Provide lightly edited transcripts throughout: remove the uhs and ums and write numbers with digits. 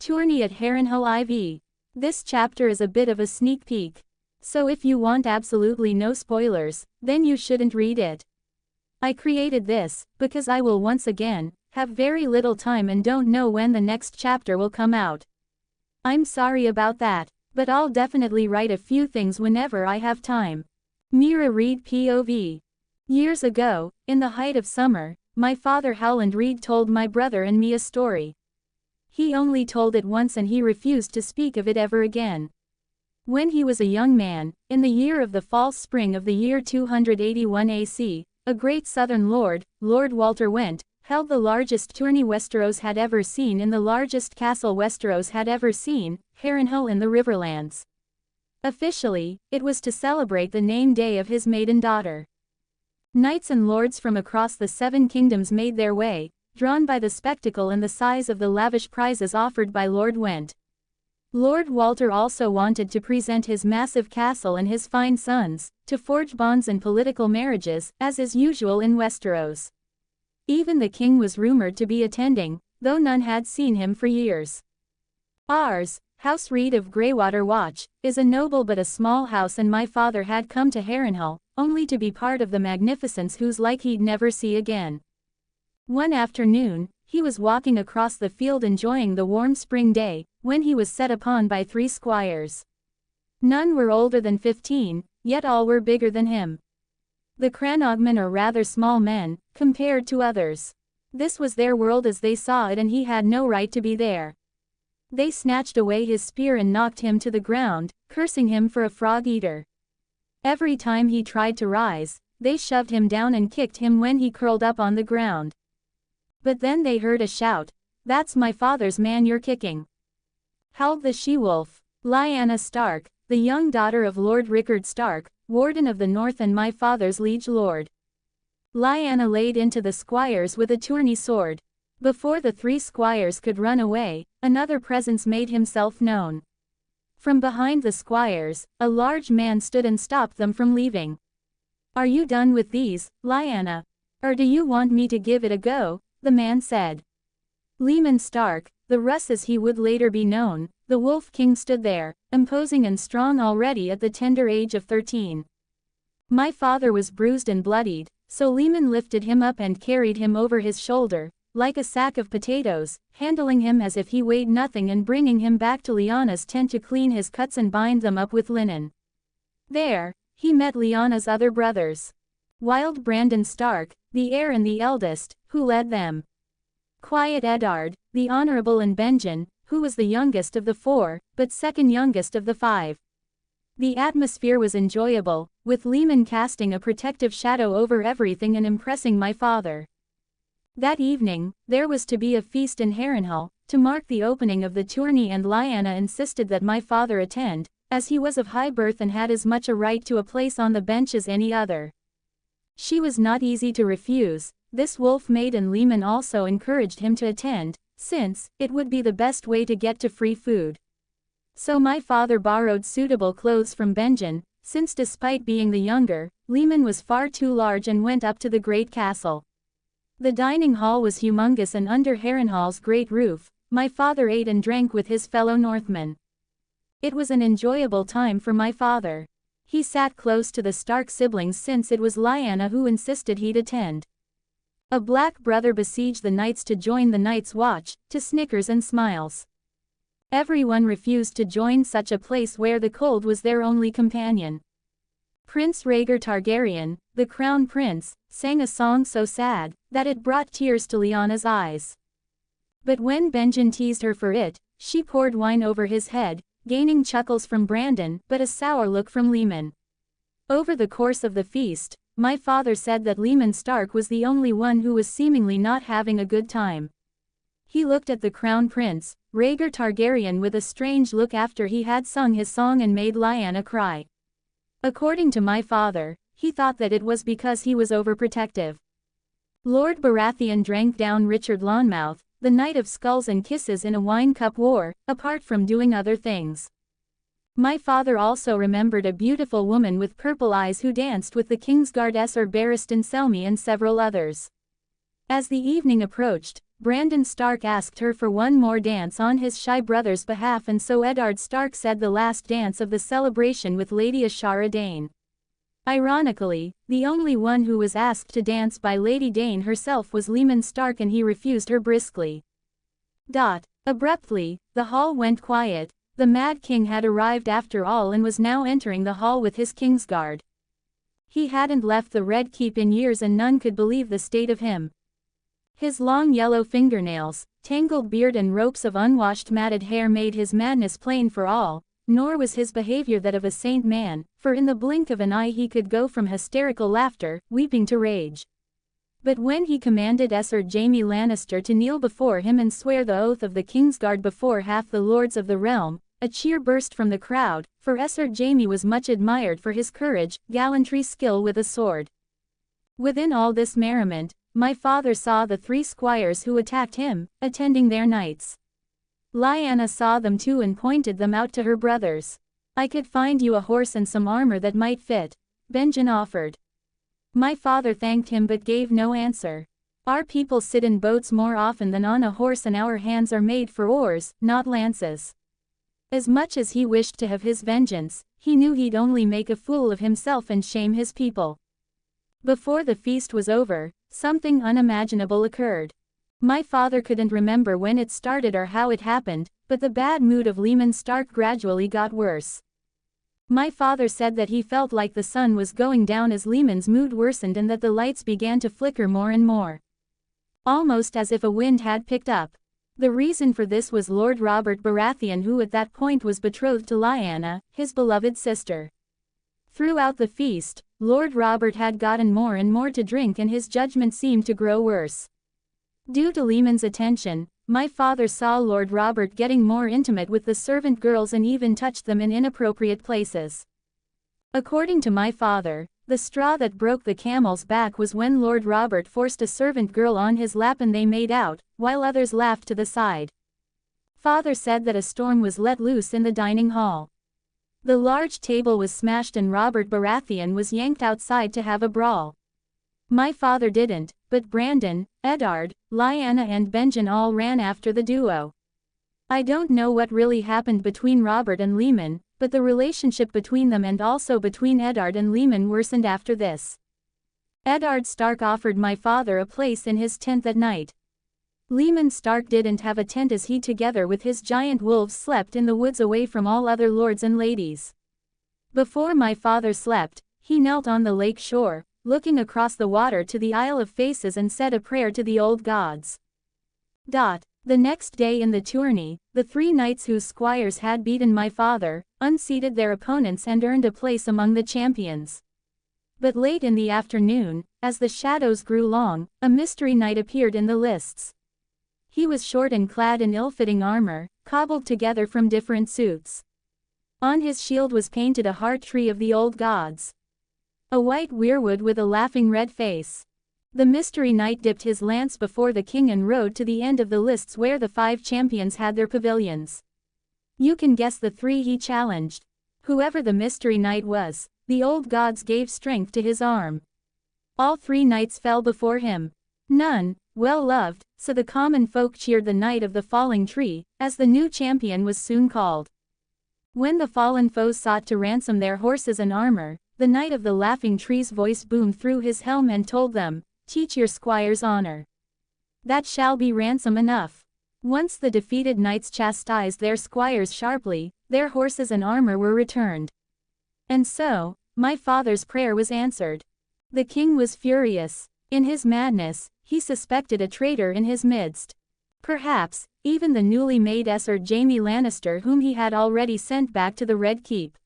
Tourney at Harrenhal IV. This chapter is a bit of a sneak peek. So if you want absolutely no spoilers, then you shouldn't read it. I created this, because I will once again, have very little time and don't know when the next chapter will come out. I'm sorry about that, but I'll definitely write a few things whenever I have time. Mira Reed POV. Years ago, in the height of summer, my father Howland Reed told my brother and me a story. He only told it once and he refused to speak of it ever again. When he was a young man, in the year of the false spring of the year 281 AC, a great southern lord, Lord Walter Went, held the largest tourney Westeros had ever seen in the largest castle Westeros had ever seen, Harrenhal in the Riverlands. Officially, it was to celebrate the name day of his maiden daughter. Knights and lords from across the Seven Kingdoms made their way, drawn by the spectacle and the size of the lavish prizes offered by Lord Went. Lord Walter also wanted to present his massive castle and his fine sons, to forge bonds and political marriages, as is usual in Westeros. Even the king was rumored to be attending, though none had seen him for years. Ours, House Reed of Greywater Watch, is a noble but a small house, and my father had come to Harrenhal, only to be part of the magnificence whose like he'd never see again. One afternoon, he was walking across the field enjoying the warm spring day, when he was set upon by 3 squires. None were older than 15, yet all were bigger than him. The Cranogmen are rather small men, compared to others. This was their world as they saw it, and he had no right to be there. They snatched away his spear and knocked him to the ground, cursing him for a frog-eater. Every time he tried to rise, they shoved him down and kicked him when he curled up on the ground. But then they heard a shout, "That's my father's man you're kicking!" Howled the she-wolf. Lyanna Stark, the young daughter of Lord Rickard Stark, Warden of the North and my father's liege lord. Lyanna laid into the squires with a tourney sword. Before the 3 squires could run away, another presence made himself known. From behind the squires, a large man stood and stopped them from leaving. "Are you done with these, Lyanna? Or do you want me to give it a go?" the man said. Leman Stark, the Russ as he would later be known, the Wolf King, stood there, imposing and strong already at the tender age of 13. My father was bruised and bloodied, so Leman lifted him up and carried him over his shoulder, like a sack of potatoes, handling him as if he weighed nothing and bringing him back to Lyanna's tent to clean his cuts and bind them up with linen. There, he met Lyanna's other brothers. Wild Brandon Stark, the heir and the eldest, who led them. Quiet Eddard, the honorable, and Benjen, who was the youngest of the 4, but second youngest of the 5. The atmosphere was enjoyable, with Leman casting a protective shadow over everything and impressing my father. That evening, there was to be a feast in Harrenhal, to mark the opening of the tourney, and Lyanna insisted that my father attend, as he was of high birth and had as much a right to a place on the bench as any other. She was not easy to refuse. This wolf maid and Leman also encouraged him to attend, since it would be the best way to get to free food. So my father borrowed suitable clothes from Benjen, since despite being the younger, Leman was far too large, and went up to the great castle. The dining hall was humongous, and under Harrenhal's great roof, my father ate and drank with his fellow Northmen. It was an enjoyable time for my father. He sat close to the Stark siblings since it was Lyanna who insisted he'd attend. A black brother besieged the knights to join the Night's Watch, to snickers and smiles. Everyone refused to join such a place where the cold was their only companion. Prince Rhaegar Targaryen, the Crown Prince, sang a song so sad, that it brought tears to Lyanna's eyes. But when Benjen teased her for it, she poured wine over his head, gaining chuckles from Brandon, but a sour look from Leman. Over the course of the feast, my father said that Leman Stark was the only one who was seemingly not having a good time. He looked at the Crown Prince, Rhaegar Targaryen, with a strange look after he had sung his song and made Lyanna cry. According to my father, he thought that it was because he was overprotective. Lord Baratheon drank down Richard Lonmouth, the Knight of Skulls and Kisses, in a wine cup war, apart from doing other things. My father also remembered a beautiful woman with purple eyes who danced with the Kingsguard Esser Barristan Selmy and several others. As the evening approached, Brandon Stark asked her for one more dance on his shy brother's behalf, and so Eddard Stark said the last dance of the celebration with Lady Ashara Dane. Ironically, the only one who was asked to dance by Lady Dane herself was Leman Stark, and he refused her briskly. Abruptly, the hall went quiet. The Mad King had arrived after all and was now entering the hall with his Kingsguard. He hadn't left the Red Keep in years, and none could believe the state of him. His long yellow fingernails, tangled beard and ropes of unwashed matted hair made his madness plain for all, nor was his behavior that of a saint man, for in the blink of an eye he could go from hysterical laughter, weeping to rage. But when he commanded Sir Jaime Lannister to kneel before him and swear the oath of the Kingsguard before half the lords of the realm, a cheer burst from the crowd, for Sir Jaime was much admired for his courage, gallantry, skill with a sword. Within all this merriment, my father saw the 3 squires who attacked him, attending their knights. Lyanna saw them too and pointed them out to her brothers. "I could find you a horse and some armor that might fit," Benjen offered. My father thanked him but gave no answer. "Our people sit in boats more often than on a horse, and our hands are made for oars, not lances." As much as he wished to have his vengeance, he knew he'd only make a fool of himself and shame his people. Before the feast was over, something unimaginable occurred. My father couldn't remember when it started or how it happened, but the bad mood of Leman Stark gradually got worse. My father said that he felt like the sun was going down as Leman's mood worsened, and that the lights began to flicker more and more. Almost as if a wind had picked up. The reason for this was Lord Robert Baratheon, who at that point was betrothed to Lyanna, his beloved sister. Throughout the feast, Lord Robert had gotten more and more to drink, and his judgment seemed to grow worse. Due to Leman's attention, my father saw Lord Robert getting more intimate with the servant girls and even touched them in inappropriate places. According to my father, the straw that broke the camel's back was when Lord Robert forced a servant girl on his lap and they made out, while others laughed to the side. Father said that a storm was let loose in the dining hall. The large table was smashed and Robert Baratheon was yanked outside to have a brawl. My father didn't, but Brandon, Eddard, Lyanna and Benjen all ran after the duo. I don't know what really happened between Robert and Leman, but the relationship between them and also between Eddard and Leman worsened after this. Eddard Stark offered my father a place in his tent that night. Leman Stark didn't have a tent, as he together with his giant wolves slept in the woods away from all other lords and ladies. Before my father slept, he knelt on the lake shore, looking across the water to the Isle of Faces, and said a prayer to the old gods. The next day in the tourney, the 3 knights whose squires had beaten my father, unseated their opponents and earned a place among the champions. But late in the afternoon, as the shadows grew long, a mystery knight appeared in the lists. He was short and clad in ill-fitting armor, cobbled together from different suits. On his shield was painted a heart tree of the old gods. A white weirwood with a laughing red face. The mystery knight dipped his lance before the king and rode to the end of the lists where the 5 champions had their pavilions. You can guess the 3 he challenged. Whoever the mystery knight was, the old gods gave strength to his arm. All 3 knights fell before him. None, well loved, so the common folk cheered the Knight of the Falling Tree, as the new champion was soon called. When the fallen foes sought to ransom their horses and armor, the Knight of the Laughing Tree's voice boomed through his helm and told them, "Teach your squires honor. That shall be ransom enough." Once the defeated knights chastised their squires sharply, their horses and armor were returned. And so, my father's prayer was answered. The king was furious. In his madness, he suspected a traitor in his midst. Perhaps, even the newly made Sir Jaime Lannister, whom he had already sent back to the Red Keep.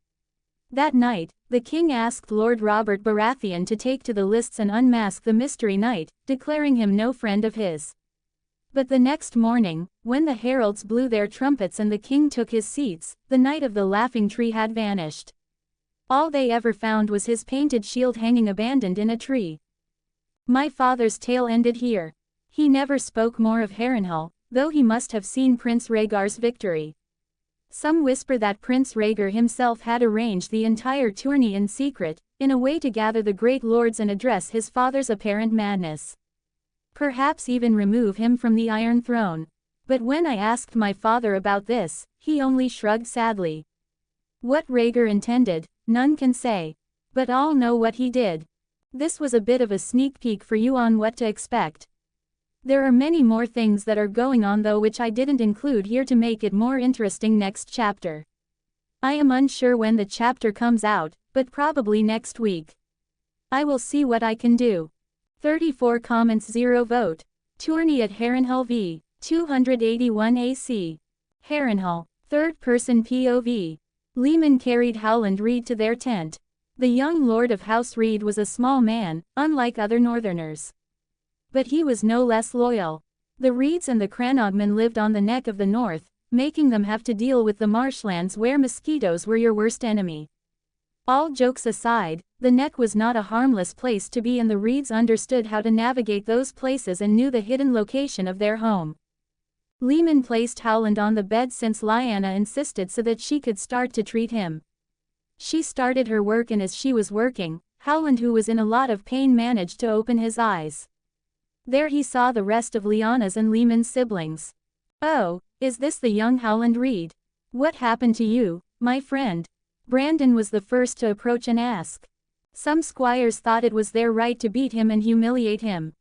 That night, the king asked Lord Robert Baratheon to take to the lists and unmask the mystery knight, declaring him no friend of his. But the next morning, when the heralds blew their trumpets and the king took his seats, the Knight of the Laughing Tree had vanished. All they ever found was his painted shield hanging abandoned in a tree. My father's tale ended here. He never spoke more of Harrenhal, though he must have seen Prince Rhaegar's victory. Some whisper that Prince Rhaegar himself had arranged the entire tourney in secret, in a way to gather the great lords and address his father's apparent madness. Perhaps even remove him from the Iron Throne. But when I asked my father about this, he only shrugged sadly. What Rhaegar intended, none can say. But all know what he did. This was a bit of a sneak peek for you on what to expect. There are many more things that are going on though which I didn't include here to make it more interesting next chapter. I am unsure when the chapter comes out, but probably next week. I will see what I can do. 34 comments 0 vote. Tourney at Harrenhal v. 281 AC. Harrenhal. Third person POV. Leman carried Howland Reed to their tent. The young lord of House Reed was a small man, unlike other northerners. But he was no less loyal. The Reeds and the Cranogmen lived on the neck of the north, making them have to deal with the marshlands where mosquitoes were your worst enemy. All jokes aside, the neck was not a harmless place to be and the Reeds understood how to navigate those places and knew the hidden location of their home. Leman placed Howland on the bed since Lyanna insisted so that she could start to treat him. She started her work and as she was working, Howland, who was in a lot of pain, managed to open his eyes. There he saw the rest of Lyanna's and Leman's siblings. Oh, is this the young Howland Reed? What happened to you, my friend? Brandon was the first to approach and ask. Some squires thought it was their right to beat him and humiliate him.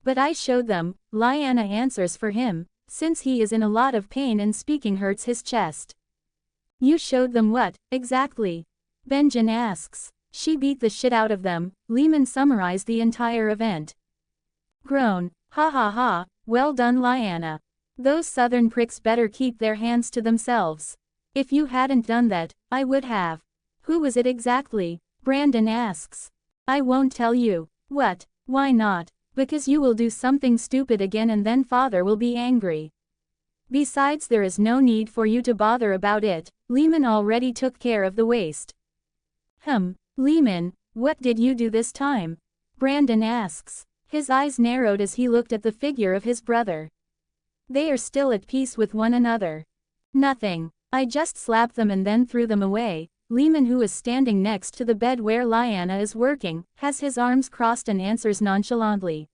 But I showed them, Lyanna answers for him, since he is in a lot of pain and speaking hurts his chest. You showed them what, exactly? Benjen asks. She beat the shit out of them. Leman summarized the entire event. Groan. Ha ha ha, well done Lyanna. Those southern pricks better keep their hands to themselves. If you hadn't done that, I would have. Who was it exactly? Brandon asks. I won't tell you. What? Why not? Because you will do something stupid again and then father will be angry. Besides, there is no need for you to bother about it. Leman already took care of the waste. Leman, what did you do this time? Brandon asks. His eyes narrowed as he looked at the figure of his brother. They are still at peace with one another. Nothing. I just slapped them and then threw them away. Leman, who is standing next to the bed where Lyanna is working, has his arms crossed and answers nonchalantly.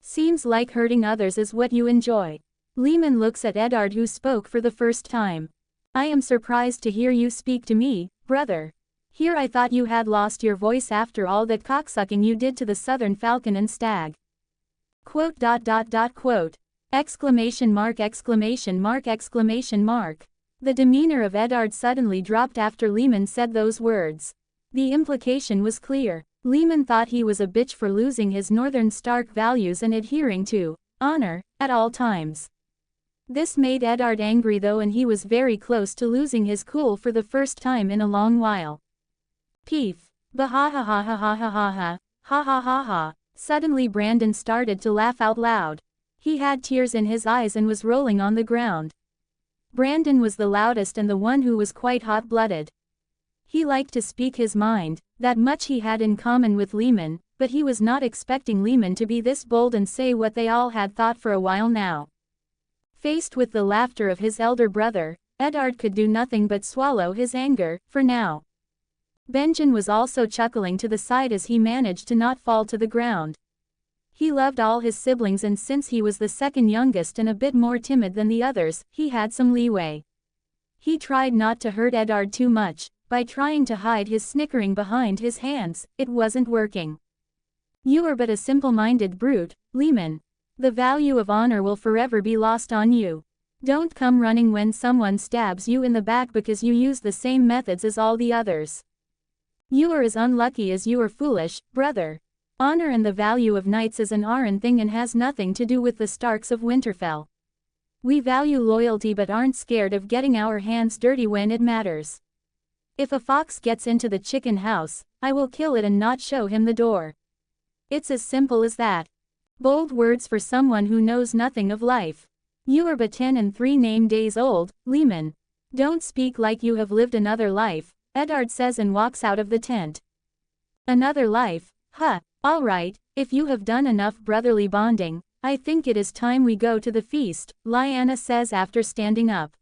Seems like hurting others is what you enjoy. Leman looks at Eddard, who spoke for the first time. I am surprised to hear you speak to me, brother. Here I thought you had lost your voice after all that cocksucking you did to the southern falcon and stag. Quote. Exclamation mark, exclamation mark, exclamation mark. The demeanor of Eddard suddenly dropped after Leman said those words. The implication was clear. Leman thought he was a bitch for losing his northern Stark values and adhering to honor at all times. This made Eddard angry though, and he was very close to losing his cool for the first time in a long while. Peef. Bah-ha-ha-ha-ha-ha-ha-ha. Ha-ha-ha-ha. Suddenly Brandon started to laugh out loud. He had tears in his eyes and was rolling on the ground. Brandon was the loudest and the one who was quite hot-blooded. He liked to speak his mind, that much he had in common with Leman, but he was not expecting Leman to be this bold and say what they all had thought for a while now. Faced with the laughter of his elder brother, Eddard could do nothing but swallow his anger, for now. Benjen was also chuckling to the side as he managed to not fall to the ground. He loved all his siblings, and since he was the second youngest and a bit more timid than the others, he had some leeway. He tried not to hurt Eddard too much. By trying to hide his snickering behind his hands, it wasn't working. You are but a simple-minded brute, Leman. The value of honor will forever be lost on you. Don't come running when someone stabs you in the back because you use the same methods as all the others. You are as unlucky as you are foolish, brother. Honor and the value of knights is an Arryn thing and has nothing to do with the Starks of Winterfell. We value loyalty but aren't scared of getting our hands dirty when it matters. If a fox gets into the chicken house, I will kill it and not show him the door. It's as simple as that. Bold words for someone who knows nothing of life. You are but 10 and 3 name days old, Leman. Don't speak like you have lived another life, Eddard says and walks out of the tent. Another life? Huh, all right, if you have done enough brotherly bonding, I think it is time we go to the feast, Lyanna says after standing up.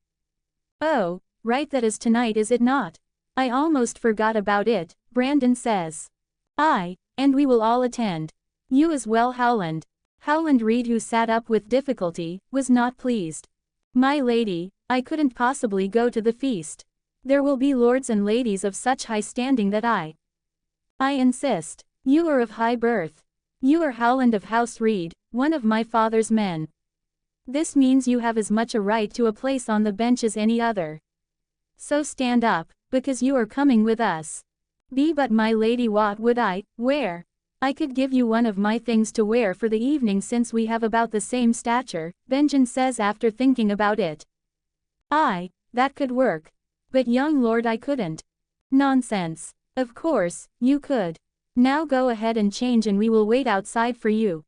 Oh, right, that is tonight, is it not? I almost forgot about it, Brandon says. Aye, and we will all attend. You as well, Howland. Howland Reed, who sat up with difficulty, was not pleased. My lady, I couldn't possibly go to the feast. There will be lords and ladies of such high standing that I insist. You are of high birth. You are Howland of House Reed, one of my father's men. This means you have as much a right to a place on the bench as any other. So stand up, because you are coming with us. But my lady, what would I wear? I could give you one of my things to wear for the evening since we have about the same stature, Benjen says after thinking about it. Aye, that could work. But young lord, I couldn't. Nonsense. Of course, you could. Now go ahead and change and we will wait outside for you.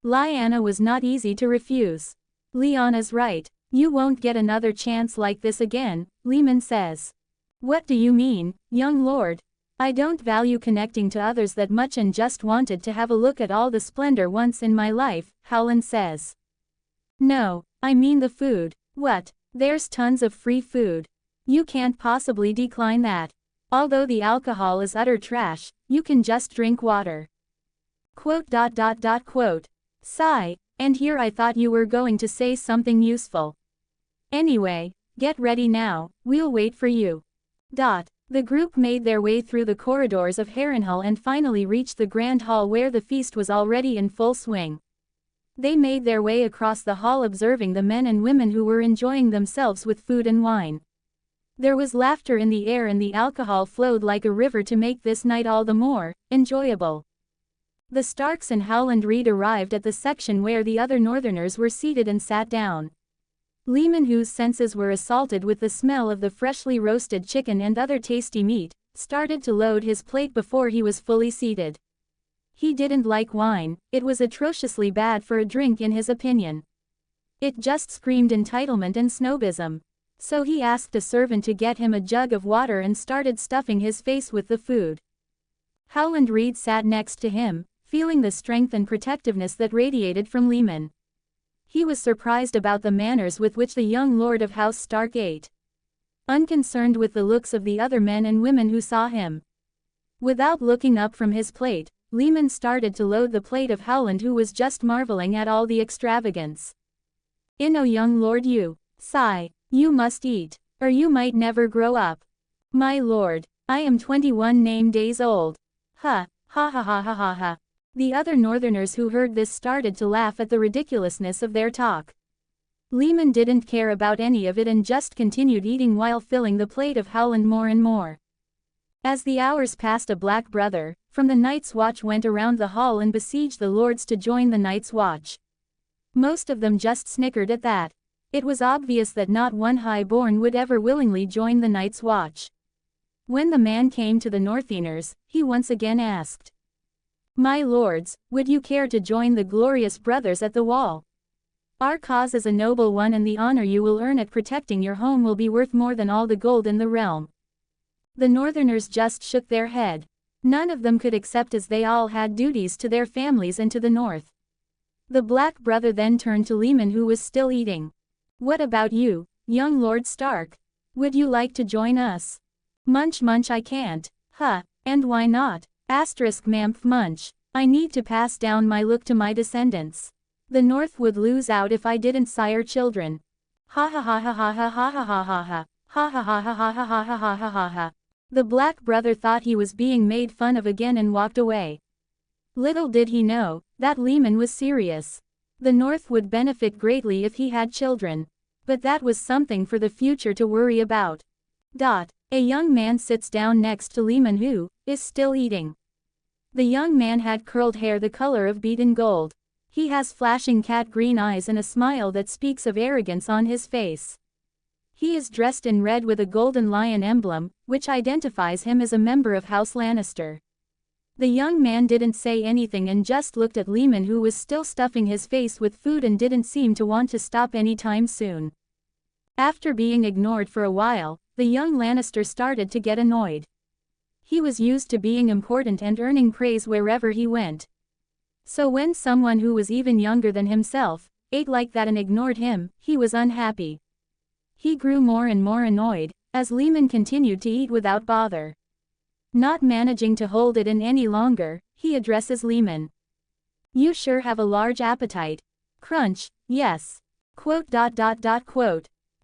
Lyanna was not easy to refuse. Lyanna's right. You won't get another chance like this again, Leman says. What do you mean, young lord? I don't value connecting to others that much and just wanted to have a look at all the splendor once in my life, Howland says. No, I mean the food. What? There's tons of free food. You can't possibly decline that. Although the alcohol is utter trash, you can just drink water. Quote. Sigh, and here I thought you were going to say something useful. Anyway, get ready now, we'll wait for you. The group made their way through the corridors of Harrenhal and finally reached the grand hall where the feast was already in full swing. They made their way across the hall observing the men and women who were enjoying themselves with food and wine. There was laughter in the air and the alcohol flowed like a river to make this night all the more enjoyable. The Starks and Howland Reed arrived at the section where the other Northerners were seated and sat down. Leman, whose senses were assaulted with the smell of the freshly roasted chicken and other tasty meat, started to load his plate before he was fully seated. He didn't like wine, it was atrociously bad for a drink in his opinion. It just screamed entitlement and snobism. So he asked a servant to get him a jug of water and started stuffing his face with the food. Howland Reed sat next to him, feeling the strength and protectiveness that radiated from Leman. He was surprised about the manners with which the young lord of House Stark ate. Unconcerned with the looks of the other men and women who saw him. Without looking up from his plate, Leman started to load the plate of Howland, who was just marveling at all the extravagance. "Oh young lord, you must eat, or you might never grow up. My lord, I am 21 days old. Ha ha ha ha ha ha ha." The other Northerners who heard this started to laugh at the ridiculousness of their talk. Leman didn't care about any of it and just continued eating while filling the plate of Howland more and more. As the hours passed, a black brother from the Night's Watch went around the hall and besieged the lords to join the Night's Watch. Most of them just snickered at that. It was obvious that not one high-born would ever willingly join the Night's Watch. When the man came to the Northerners, he once again asked, "My lords, would you care to join the glorious brothers at the wall? Our cause is a noble one and the honor you will earn at protecting your home will be worth more than all the gold in the realm." The Northerners just shook their head. None of them could accept, as they all had duties to their families and to the north. The black brother then turned to Leman, who was still eating. "What about you, young Lord Stark? Would you like to join us?" "Munch, I can't." "Huh, and why not?" Mamph munch. "I need to pass down my look to my descendants. The North would lose out if I didn't sire children." Ha ha ha ha ha ha ha ha ha ha ha. Ha ha ha ha ha ha ha ha ha ha ha ha. The black brother thought he was being made fun of again and walked away. Little did he know that Leman was serious. The North would benefit greatly if he had children. But that was something for the future to worry about. A young man sits down next to Leman, who is still eating. The young man had curled hair the color of beaten gold. He has flashing cat-green eyes and a smile that speaks of arrogance on his face. He is dressed in red with a golden lion emblem, which identifies him as a member of House Lannister. The young man didn't say anything and just looked at Leman, who was still stuffing his face with food and didn't seem to want to stop anytime soon. After being ignored for a while, the young Lannister started to get annoyed. He was used to being important and earning praise wherever he went. So when someone who was even younger than himself ate like that and ignored him, he was unhappy. He grew more and more annoyed as Leman continued to eat without bother. Not managing to hold it in any longer, he addresses Leman. You sure have a large appetite. Crunch, yes. Quote.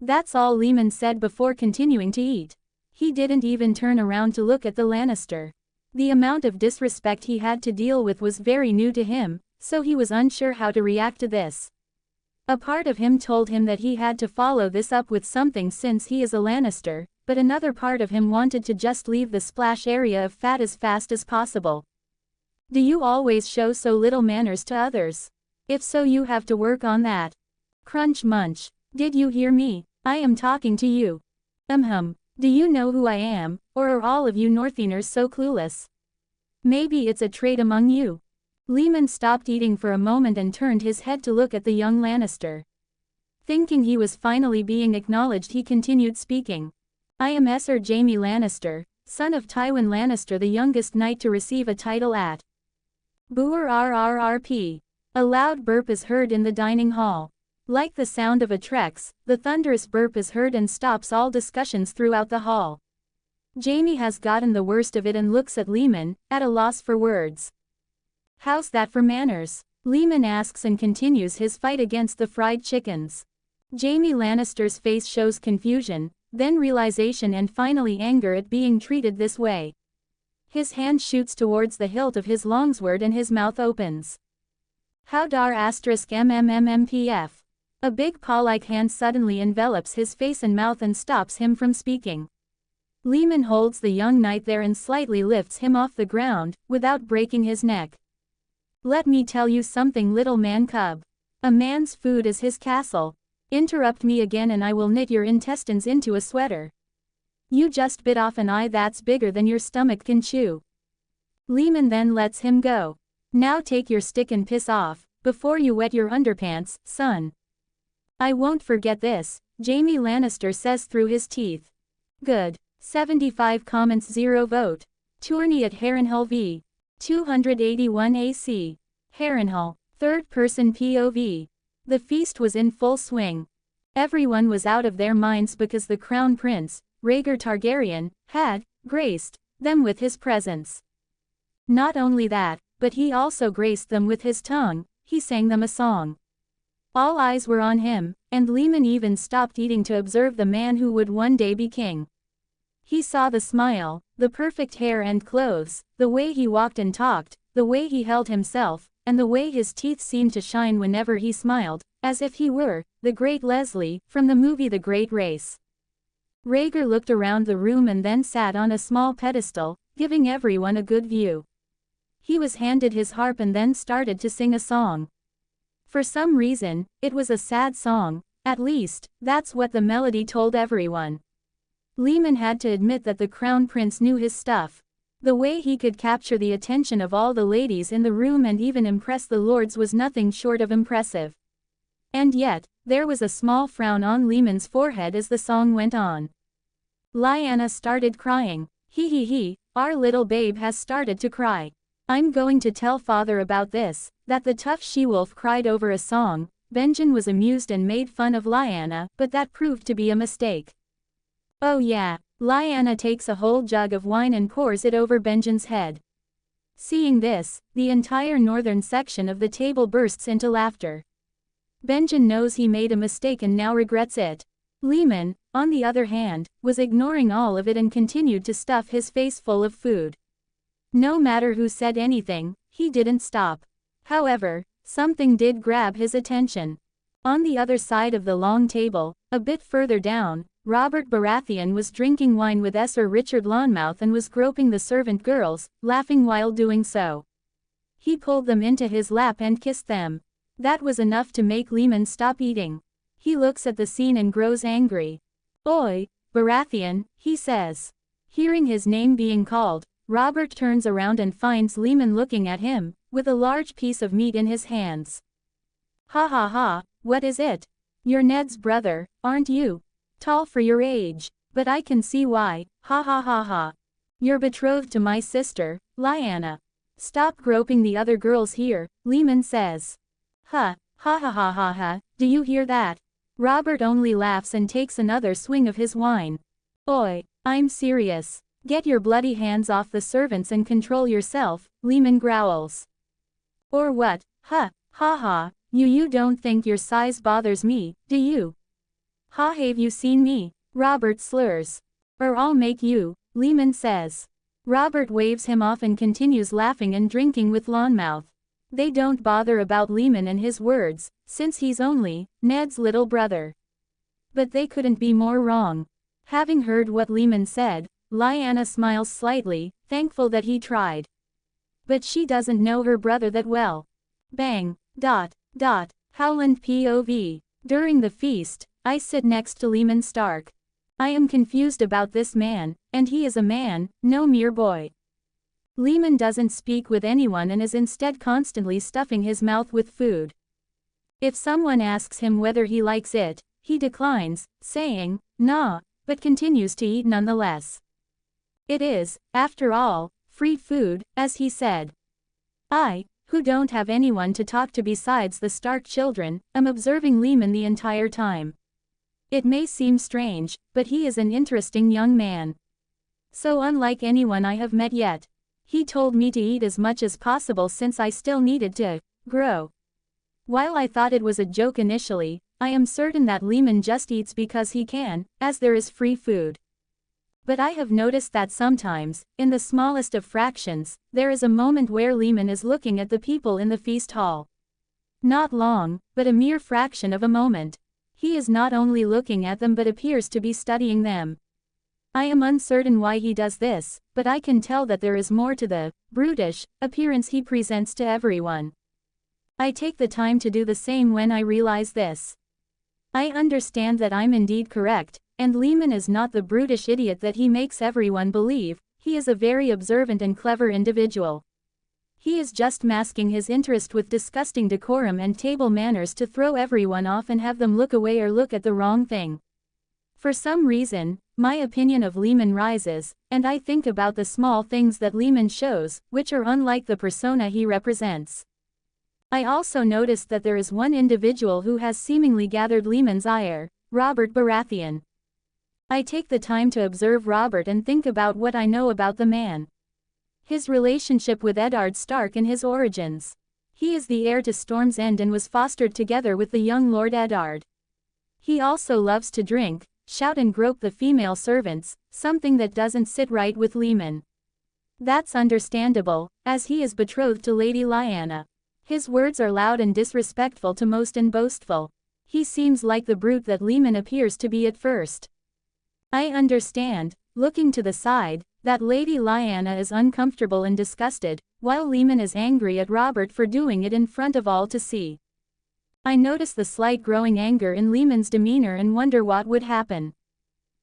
That's all Leman said before continuing to eat. He didn't even turn around to look at the Lannister. The amount of disrespect he had to deal with was very new to him, so he was unsure how to react to this. A part of him told him that he had to follow this up with something since he is a Lannister, but another part of him wanted to just leave the splash area of fat as fast as possible. Do you always show so little manners to others? If so, you have to work on that. Crunch munch. Did you hear me? I am talking to you. Do you know who I am, or are all of you Northerners so clueless? Maybe it's a trait among you. Leman stopped eating for a moment and turned his head to look at the young Lannister. Thinking he was finally being acknowledged, he continued speaking. I am Sir Jaime Lannister, son of Tywin Lannister, the youngest knight to receive a title at Boer RRRP. A loud burp is heard in the dining hall. Like the sound of a Trex, the thunderous burp is heard and stops all discussions throughout the hall. Jaime has gotten the worst of it and looks at Leman, at a loss for words. How's that for manners? Leman asks and continues his fight against the fried chickens. Jaime Lannister's face shows confusion, then realization and finally anger at being treated this way. His hand shoots towards the hilt of his longsword and his mouth opens. How dar *MMMMPF. A big paw-like hand suddenly envelops his face and mouth and stops him from speaking. Leman holds the young knight there and slightly lifts him off the ground, without breaking his neck. Let me tell you something, little man cub. A man's food is his castle. Interrupt me again and I will knit your intestines into a sweater. You just bit off an eye that's bigger than your stomach can chew. Leman then lets him go. Now take your stick and piss off, before you wet your underpants, son. I won't forget this, Jaime Lannister says through his teeth. Good. 75 comments 0 vote. Tourney at Harrenhal v. 281 AC. Harrenhal. Third-person POV. The feast was in full swing. Everyone was out of their minds because the Crown Prince, Rhaegar Targaryen, had graced them with his presence. Not only that, but he also graced them with his tongue. He sang them a song. All eyes were on him, and Leman even stopped eating to observe the man who would one day be king. He saw the smile, the perfect hair and clothes, the way he walked and talked, the way he held himself, and the way his teeth seemed to shine whenever he smiled, as if he were the great Leslie from the movie The Great Race. Rhaegar looked around the room and then sat on a small pedestal, giving everyone a good view. He was handed his harp and then started to sing a song. For some reason, it was a sad song, at least, that's what the melody told everyone. Leman had to admit that the Crown Prince knew his stuff. The way he could capture the attention of all the ladies in the room and even impress the lords was nothing short of impressive. And yet, there was a small frown on Leman's forehead as the song went on. Lyanna started crying. He, our little babe has started to cry. I'm going to tell father about this, that the tough she-wolf cried over a song. Benjen was amused and made fun of Lyanna, but that proved to be a mistake. Oh yeah, Lyanna takes a whole jug of wine and pours it over Benjen's head. Seeing this, the entire northern section of the table bursts into laughter. Benjen knows he made a mistake and now regrets it. Leman, on the other hand, was ignoring all of it and continued to stuff his face full of food. No matter who said anything, he didn't stop. However, something did grab his attention. On the other side of the long table, a bit further down, Robert Baratheon was drinking wine with Sir Richard Lonmouth and was groping the servant girls, laughing while doing so. He pulled them into his lap and kissed them. That was enough to make Leman stop eating. He looks at the scene and grows angry. Oi, Baratheon, he says. Hearing his name being called, Robert turns around and finds Leman looking at him, with a large piece of meat in his hands. Ha ha ha, what is it? You're Ned's brother, aren't you? Tall for your age, but I can see why, ha ha ha ha. You're betrothed to my sister, Lyanna. Stop groping the other girls here, Leman says. Ha ha ha ha, do you hear that? Robert only laughs and takes another swing of his wine. Oi, I'm serious. Get your bloody hands off the servants and control yourself, Leman growls. Or what, Ha, ha ha, you don't think your size bothers me, do you? Ha, have you seen me? Robert slurs. Or I'll make you, Leman says. Robert waves him off and continues laughing and drinking with Lawnmouth. They don't bother about Leman and his words, since he's only Ned's little brother. But they couldn't be more wrong. Having heard what Leman said, Lyanna smiles slightly, thankful that he tried. But she doesn't know her brother that well. Bang, Howland POV. During the feast, I sit next to Leman Stark. I am confused about this man, and he is a man, no mere boy. Leman doesn't speak with anyone and is instead constantly stuffing his mouth with food. If someone asks him whether he likes it, he declines, saying, nah, but continues to eat nonetheless. It is, after all, free food, as he said. I, who don't have anyone to talk to besides the Stark children, am observing Leman the entire time. It may seem strange, but he is an interesting young man. So unlike anyone I have met yet. He told me to eat as much as possible since I still needed to grow. While I thought it was a joke initially, I am certain that Leman just eats because he can, as there is free food. But I have noticed that sometimes, in the smallest of fractions, there is a moment where Leman is looking at the people in the feast hall. Not long, but a mere fraction of a moment. He is not only looking at them but appears to be studying them. I am uncertain why he does this, but I can tell that there is more to the brutish appearance he presents to everyone. I take the time to do the same when I realize this. I understand that I'm indeed correct, and Leman is not the brutish idiot that he makes everyone believe. He is a very observant and clever individual. He is just masking his interest with disgusting decorum and table manners to throw everyone off and have them look away or look at the wrong thing. For some reason, my opinion of Leman rises, and I think about the small things that Leman shows, which are unlike the persona he represents. I also noticed that there is one individual who has seemingly gathered Leman's ire, Robert Baratheon. I take the time to observe Robert and think about what I know about the man. His relationship with Eddard Stark and his origins. He is the heir to Storm's End and was fostered together with the young Lord Eddard. He also loves to drink, shout and grope the female servants, something that doesn't sit right with Leman. That's understandable, as he is betrothed to Lady Lyanna. His words are loud and disrespectful to most and boastful. He seems like the brute that Leman appears to be at first. I understand, looking to the side, that Lady Lyanna is uncomfortable and disgusted, while Leman is angry at Robert for doing it in front of all to see. I notice the slight growing anger in Leman's demeanor and wonder what would happen.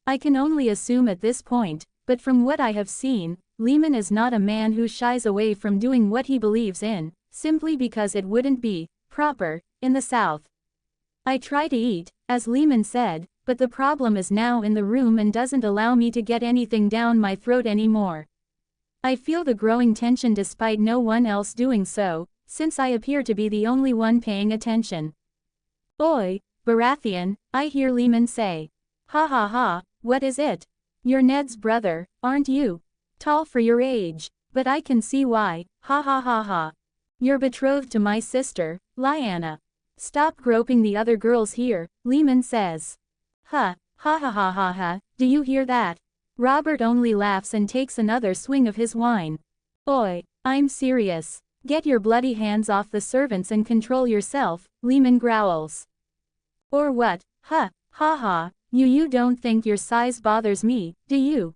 I can only assume at this point, but from what I have seen, Leman is not a man who shies away from doing what he believes in, simply because it wouldn't be proper in the South. I try to eat, as Leman said, but the problem is now in the room and doesn't allow me to get anything down my throat anymore. I feel the growing tension despite no one else doing so, since I appear to be the only one paying attention. Oi, Baratheon, I hear Leman say. Ha ha ha, what is it? You're Ned's brother, aren't you? Tall for your age, but I can see why, ha ha ha ha. You're betrothed to my sister, Lyanna. Stop groping the other girls here, Leman says. Ha ha ha ha, do you hear that? Robert only laughs and takes another swing of his wine. Oi, I'm serious. Get your bloody hands off the servants and control yourself, Leman growls. Or what? Ha ha, you don't think your size bothers me, do you?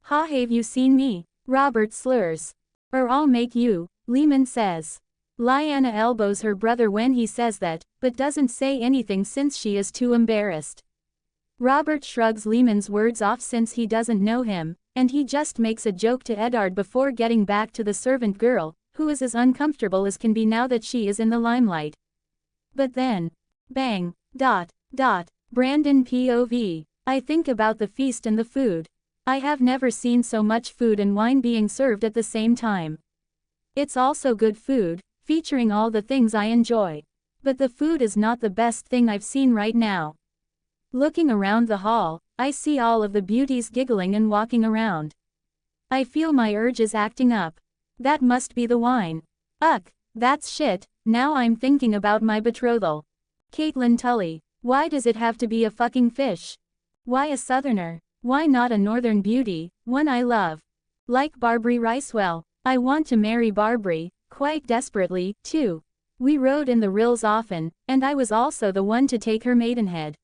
Ha, have you seen me? Robert slurs. Or I'll make you, Leman says. Lyanna elbows her brother when he says that, but doesn't say anything since she is too embarrassed. Robert shrugs Leman's words off since he doesn't know him, and he just makes a joke to Eddard before getting back to the servant girl, who is as uncomfortable as can be now that she is in the limelight. But then, bang, Brandon POV. I think about the feast and the food. I have never seen so much food and wine being served at the same time. It's also good food, featuring all the things I enjoy. But the food is not the best thing I've seen right now. Looking around the hall, I see all of the beauties giggling and walking around. I feel my urge is acting up. That must be the wine. Ugh, that's shit, Now I'm thinking about my betrothal. Caitlin Tully. Why does it have to be a fucking fish? Why a southerner? Why not a northern beauty, one I love? Like Barbary Ricewell. I want to marry Barbary, quite desperately, too. We rode in the rills often, and I was also the one to take her maidenhead.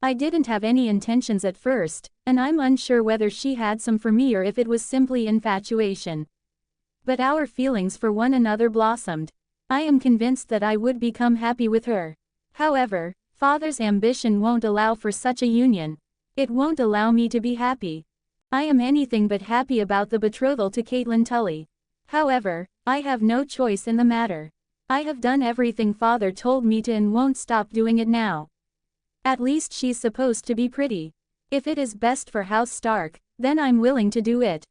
I didn't have any intentions at first, and I'm unsure whether she had some for me or if it was simply infatuation. But our feelings for one another blossomed. I am convinced that I would become happy with her. However, Father's ambition won't allow for such a union. It won't allow me to be happy. I am anything but happy about the betrothal to Caitlin Tully. However, I have no choice in the matter. I have done everything Father told me to and won't stop doing it now. At least she's supposed to be pretty. If it is best for House Stark, then I'm willing to do it.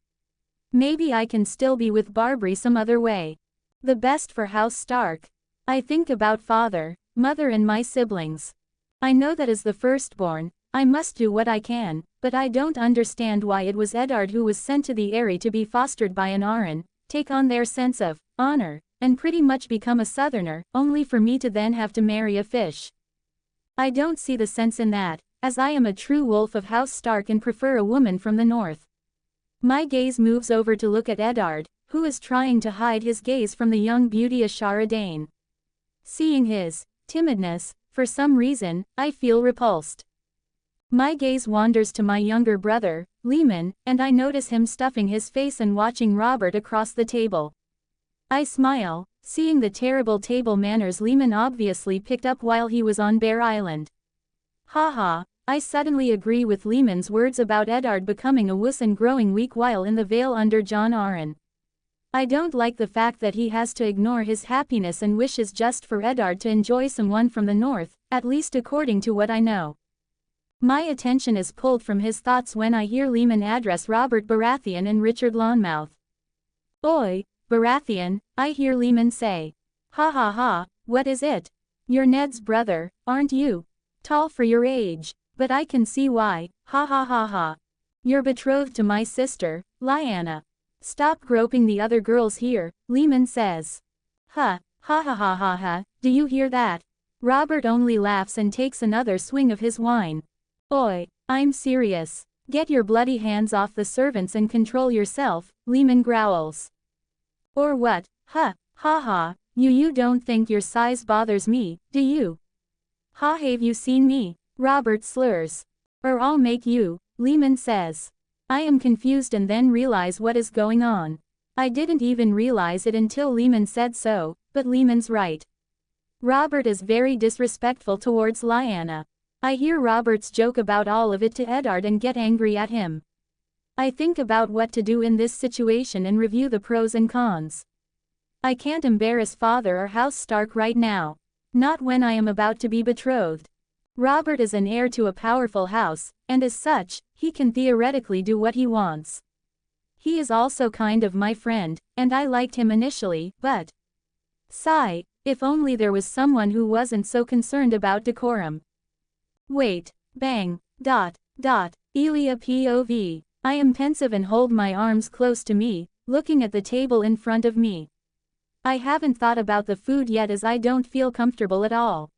Maybe I can still be with Barbary some other way. The best for House Stark. I think about Father, Mother and my siblings. I know that as the firstborn, I must do what I can, but I don't understand why it was Eddard who was sent to the Eyrie to be fostered by an Aran, take on their sense of honor, and pretty much become a southerner, only for me to then have to marry a fish. I don't see the sense in that, as I am a true wolf of House Stark and prefer a woman from the north. My gaze moves over to look at Eddard, who is trying to hide his gaze from the young beauty Ashara Dane. Seeing his timidness, for some reason, I feel repulsed. My gaze wanders to my younger brother, Leman, and I notice him stuffing his face and watching Robert across the table. I smile, seeing the terrible table manners Leman obviously picked up while he was on Bear Island. Haha, I suddenly agree with Leman's words about Eddard becoming a wuss and growing weak while in the Vale under John Arryn. I don't like the fact that he has to ignore his happiness and wishes just for Eddard to enjoy someone from the north, at least according to what I know. My attention is pulled from his thoughts when I hear Leman address Robert Baratheon and Richard Lonmouth. Oi, Baratheon, I hear Leman say. Ha ha ha, what is it? You're Ned's brother, aren't you? Tall for your age, but I can see why, ha ha ha ha. You're betrothed to my sister, Lyanna. Stop groping the other girls here, Leman says. Ha ha ha ha ha, do you hear that? Robert only laughs and takes another swing of his wine. Oi, I'm serious. Get your bloody hands off the servants and control yourself, Leman growls. Or what? Ha ha, you don't think your size bothers me, do you? Ha, have you seen me? Robert slurs. Or I'll make you, Leman says. I am confused and then realize what is going on. I didn't even realize it until Leman said so, but Leman's right. Robert is very disrespectful towards Lyanna. I hear Robert's joke about all of it to Eddard and get angry at him. I think about what to do in this situation and review the pros and cons. I can't embarrass Father or House Stark right now. Not when I am about to be betrothed. Robert is an heir to a powerful house, and as such, he can theoretically do what he wants. He is also kind of my friend, and I liked him initially, but... Sigh, if only there was someone who wasn't so concerned about decorum. Wait, bang, Elia POV. I am pensive and hold my arms close to me, looking at the table in front of me. I haven't thought about the food yet as I don't feel comfortable at all.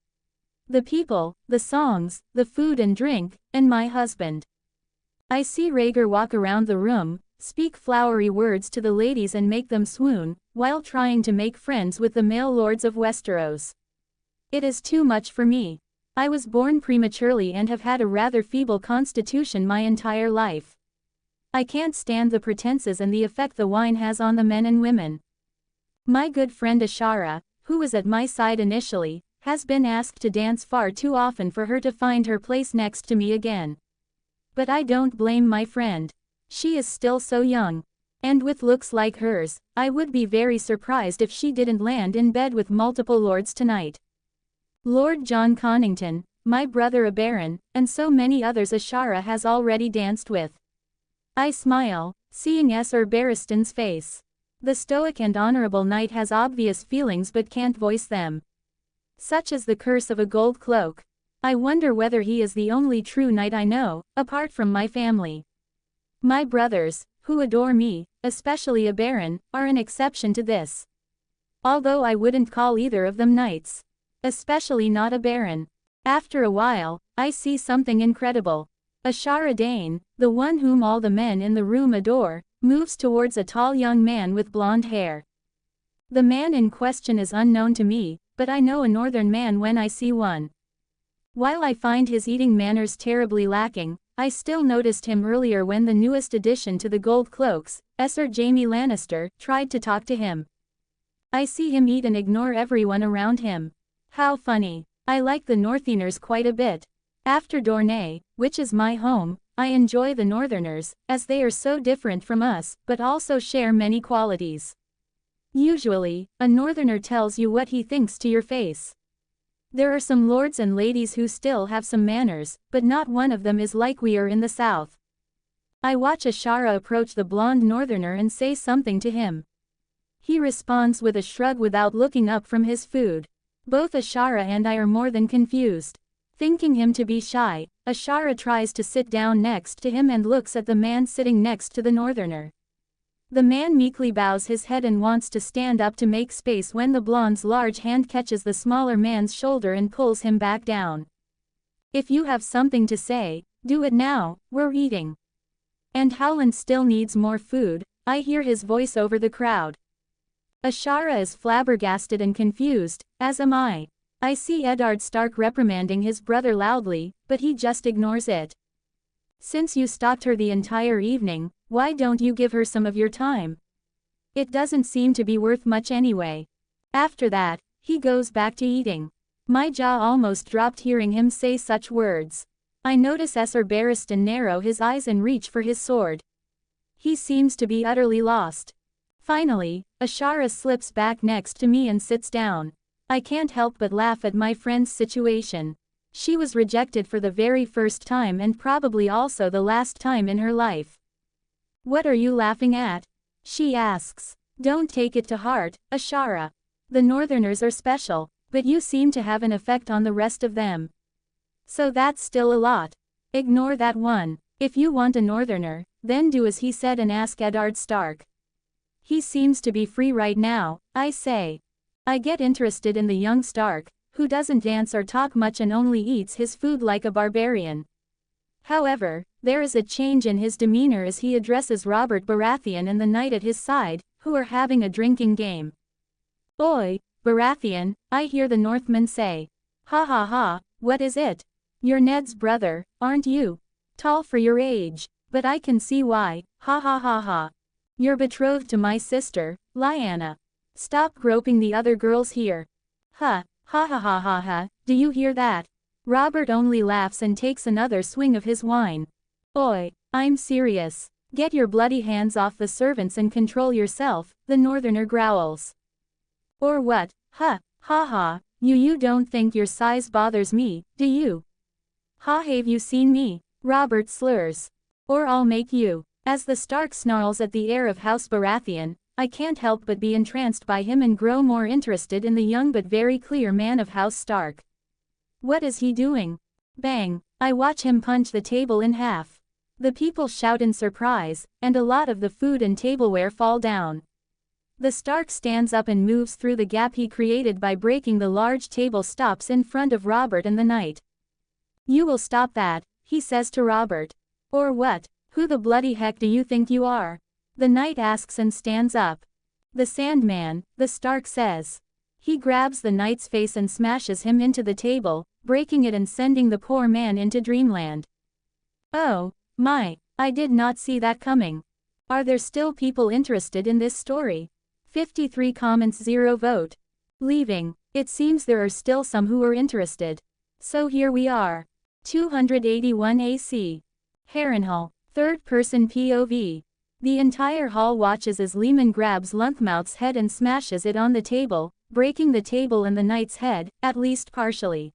The people, the songs, the food and drink, and my husband. I see Rhaegar walk around the room, speak flowery words to the ladies and make them swoon, while trying to make friends with the male lords of Westeros. It is too much for me. I was born prematurely and have had a rather feeble constitution my entire life. I can't stand the pretenses and the effect the wine has on the men and women. My good friend Ashara, who was at my side initially, has been asked to dance far too often for her to find her place next to me again. But I don't blame my friend. She is still so young. And with looks like hers, I would be very surprised if she didn't land in bed with multiple lords tonight. Lord John Connington, my brother Aberon, and so many others Ashara has already danced with. I smile, seeing Sir Barristan's face. The stoic and honorable knight has obvious feelings but can't voice them. Such is the curse of a gold cloak. I wonder whether he is the only true knight I know, apart from my family. My brothers, who adore me, especially Aberon, are an exception to this. Although I wouldn't call either of them knights. Especially not a baron. After a while, I see something incredible. Ashara Dane, the one whom all the men in the room adore, moves towards a tall young man with blonde hair. The man in question is unknown to me, but I know a northern man when I see one. While I find his eating manners terribly lacking, I still noticed him earlier when the newest addition to the Gold Cloaks, Sir Jaime Lannister, tried to talk to him. I see him eat and ignore everyone around him. How funny. I like the Northerners quite a bit. After Dorne, which is my home, I enjoy the Northerners, as they are so different from us, but also share many qualities. Usually, a Northerner tells you what he thinks to your face. There are some lords and ladies who still have some manners, but not one of them is like we are in the South. I watch Ashara approach the blonde Northerner and say something to him. He responds with a shrug without looking up from his food. Both Ashara and I are more than confused. Thinking him to be shy, Ashara tries to sit down next to him and looks at the man sitting next to the Northerner. The man meekly bows his head and wants to stand up to make space when the blonde's large hand catches the smaller man's shoulder and pulls him back down. If you have something to say, do it now, we're eating. And Howland still needs more food, I hear his voice over the crowd. Ashara is flabbergasted and confused, as am I. I see Eddard Stark reprimanding his brother loudly, but he just ignores it. Since you stalked her the entire evening, why don't you give her some of your time? It doesn't seem to be worth much anyway. After that, he goes back to eating. My jaw almost dropped hearing him say such words. I notice Sir Barristan narrow his eyes and reach for his sword. He seems to be utterly lost. Finally, Ashara slips back next to me and sits down. I can't help but laugh at my friend's situation. She was rejected for the very first time and probably also the last time in her life. What are you laughing at? She asks. Don't take it to heart, Ashara. The Northerners are special, but you seem to have an effect on the rest of them. So that's still a lot. Ignore that one. If you want a Northerner, then do as he said and ask Eddard Stark. He seems to be free right now, I say. I get interested in the young Stark, who doesn't dance or talk much and only eats his food like a barbarian. However, there is a change in his demeanor as he addresses Robert Baratheon and the knight at his side, who are having a drinking game. Oi, Baratheon, I hear the Northmen say. Ha ha ha, what is it? You're Ned's brother, aren't you? Tall for your age, but I can see why, ha ha ha ha. You're betrothed to my sister, Lyanna. Stop groping the other girls here. Ha, ha ha ha ha ha, do you hear that? Robert only laughs and takes another swing of his wine. Oi, I'm serious. Get your bloody hands off the servants and control yourself, the Northerner growls. Or what, ha, ha ha, you don't think your size bothers me, do you? Ha, have you seen me? Robert slurs. Or I'll make you. As the Stark snarls at the heir of House Baratheon, I can't help but be entranced by him and grow more interested in the young but very clear man of House Stark. What is he doing? Bang, I watch him punch the table in half. The people shout in surprise, and a lot of the food and tableware fall down. The Stark stands up and moves through the gap he created by breaking the large table stops in front of Robert and the knight. You will stop that, he says to Robert. Or what? Who the bloody heck do you think you are? The knight asks and stands up. The Sandman, the Stark says. He grabs the knight's face and smashes him into the table, breaking it and sending the poor man into dreamland. Oh, my, I did not see that coming. Are there still people interested in this story? 53 comments, 0 vote. Leaving, it seems there are still some who are interested. So here we are. 281 AC. Harrenhal. Third-person POV. The entire hall watches as Leman grabs Lunkmouth's head and smashes it on the table, breaking the table and the knight's head, at least partially.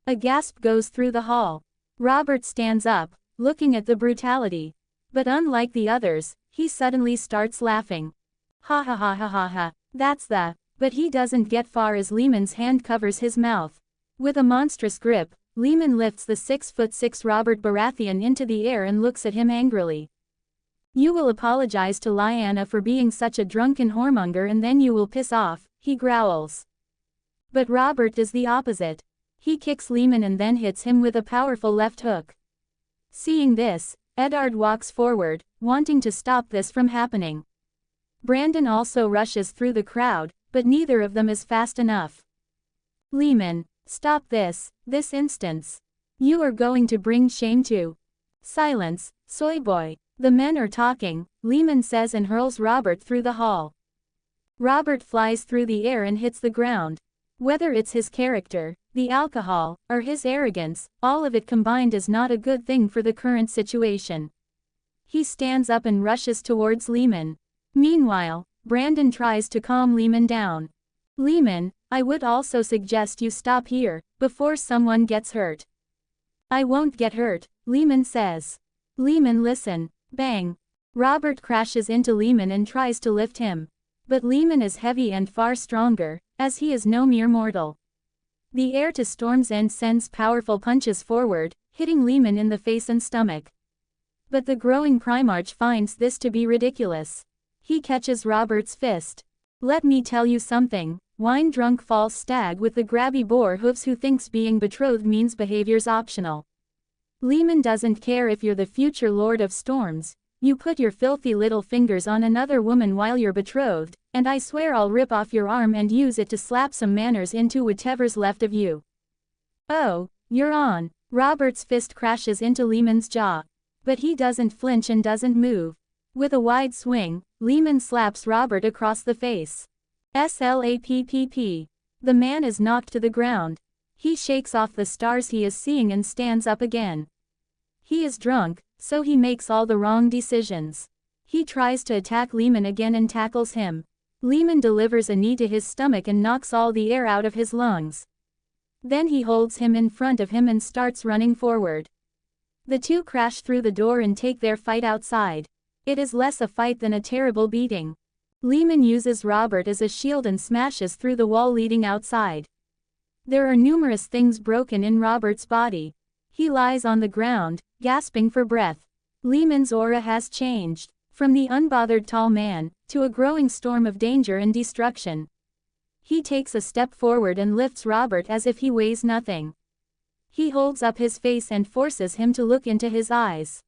A gasp goes through the hall. Robert stands up, looking at the brutality. But unlike the others, he suddenly starts laughing. Ha ha ha ha ha ha, that's the... But he doesn't get far as Leman's hand covers his mouth. With a monstrous grip, Leman lifts the 6'6" Robert Baratheon into the air and looks at him angrily. You will apologize to Lyanna for being such a drunken whoremonger and then you will piss off, he growls. But Robert is the opposite. He kicks Leman and then hits him with a powerful left hook. Seeing this, Eddard walks forward, wanting to stop this from happening. Brandon also rushes through the crowd, but neither of them is fast enough. Leman, stop this instance. You are going to bring shame to. Silence, soy boy. The men are talking, Leman says and hurls Robert through the hall. Robert flies through the air and hits the ground. Whether it's his character, the alcohol, or his arrogance, all of it combined is not a good thing for the current situation. He stands up and rushes towards Leman. Meanwhile, Brandon tries to calm Leman down. Leman, I would also suggest you stop here, before someone gets hurt. I won't get hurt, Leman says. Leman, listen. Bang. Robert crashes into Leman and tries to lift him. But Leman is heavy and far stronger, as he is no mere mortal. The heir to Storm's End sends powerful punches forward, hitting Leman in the face and stomach. But the growing Primarch finds this to be ridiculous. He catches Robert's fist. Let me tell you something, wine-drunk false stag with the grabby boar hooves who thinks being betrothed means behavior's optional. Leman doesn't care if you're the future Lord of Storms, you put your filthy little fingers on another woman while you're betrothed, and I swear I'll rip off your arm and use it to slap some manners into whatever's left of you. Oh, you're on. Robert's fist crashes into Leman's jaw. But he doesn't flinch and doesn't move. With a wide swing, Leman slaps Robert across the face. Slappp. The man is knocked to the ground. He shakes off the stars he is seeing and stands up again. He is drunk, so he makes all the wrong decisions. He tries to attack Leman again and tackles him. Leman delivers a knee to his stomach and knocks all the air out of his lungs. Then he holds him in front of him and starts running forward. The two crash through the door and take their fight outside. It is less a fight than a terrible beating. Leman uses Robert as a shield and smashes through the wall leading outside. There are numerous things broken in Robert's body. He lies on the ground, gasping for breath. Leman's aura has changed, from the unbothered tall man, to a growing storm of danger and destruction. He takes a step forward and lifts Robert as if he weighs nothing. He holds up his face and forces him to look into his eyes.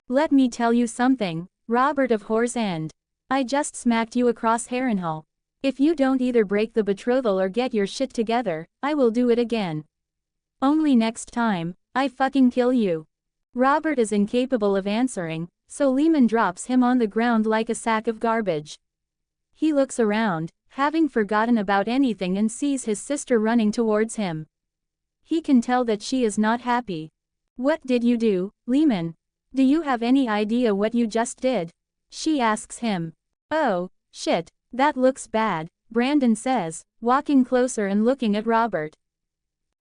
Let me tell you something, Robert of Whore's End. I just smacked you across Harrenhal. If you don't either break the betrothal or get your shit together, I will do it again. Only next time, I fucking kill you. Robert is incapable of answering, so Leman drops him on the ground like a sack of garbage. He looks around, having forgotten about anything, and sees his sister running towards him. He can tell that she is not happy. What did you do, Leman? Do you have any idea what you just did? She asks him. Oh, shit, that looks bad, Brandon says, walking closer and looking at Robert.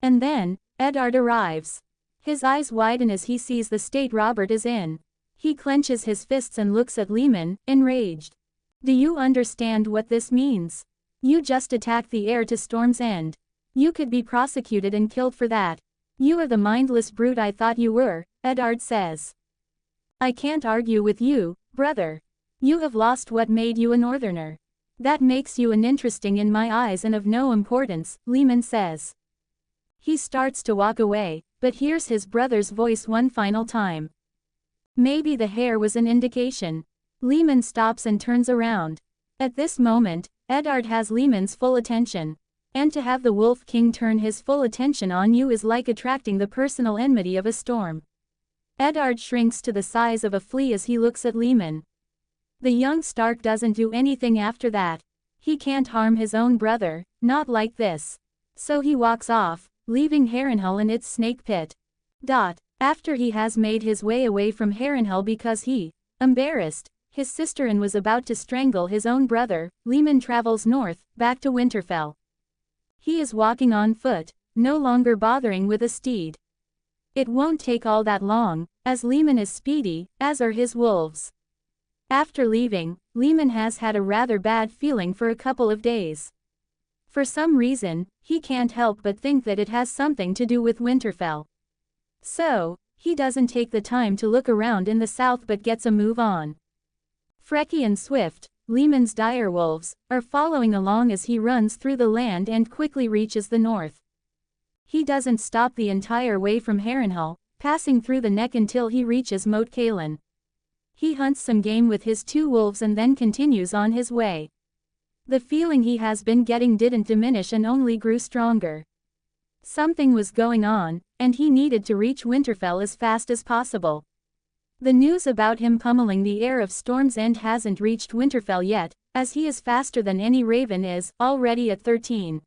And then, Eddard arrives. His eyes widen as he sees the state Robert is in. He clenches his fists and looks at Leman, enraged. Do you understand what this means? You just attacked the heir to Storm's End. You could be prosecuted and killed for that. You are the mindless brute I thought you were, Eddard says. I can't argue with you, brother. You have lost what made you a northerner. That makes you uninteresting in my eyes and of no importance, Leman says. He starts to walk away, but hears his brother's voice one final time. Maybe the hair was an indication. Leman stops and turns around. At this moment, Eddard has Leman's full attention. And to have the Wolf King turn his full attention on you is like attracting the personal enmity of a storm. Eddard shrinks to the size of a flea as he looks at Leman. The young Stark doesn't do anything after that. He can't harm his own brother, not like this. So he walks off, leaving Harrenhal in its snake pit. After he has made his way away from Harrenhal because he, embarrassed, his sister and was about to strangle his own brother, Leman travels north, back to Winterfell. He is walking on foot, no longer bothering with a steed. It won't take all that long, as Leman is speedy, as are his wolves. After leaving, Leman has had a rather bad feeling for a couple of days. For some reason, he can't help but think that it has something to do with Winterfell. So, he doesn't take the time to look around in the south but gets a move on. Frecky and Swift, Leman's direwolves, are following along as he runs through the land and quickly reaches the north. He doesn't stop the entire way from Harrenhal, passing through the neck until he reaches Moat Cailin. He hunts some game with his 2 wolves and then continues on his way. The feeling he has been getting didn't diminish and only grew stronger. Something was going on, and he needed to reach Winterfell as fast as possible. The news about him pummeling the heir of Storm's End hasn't reached Winterfell yet, as he is faster than any raven is, already at 13.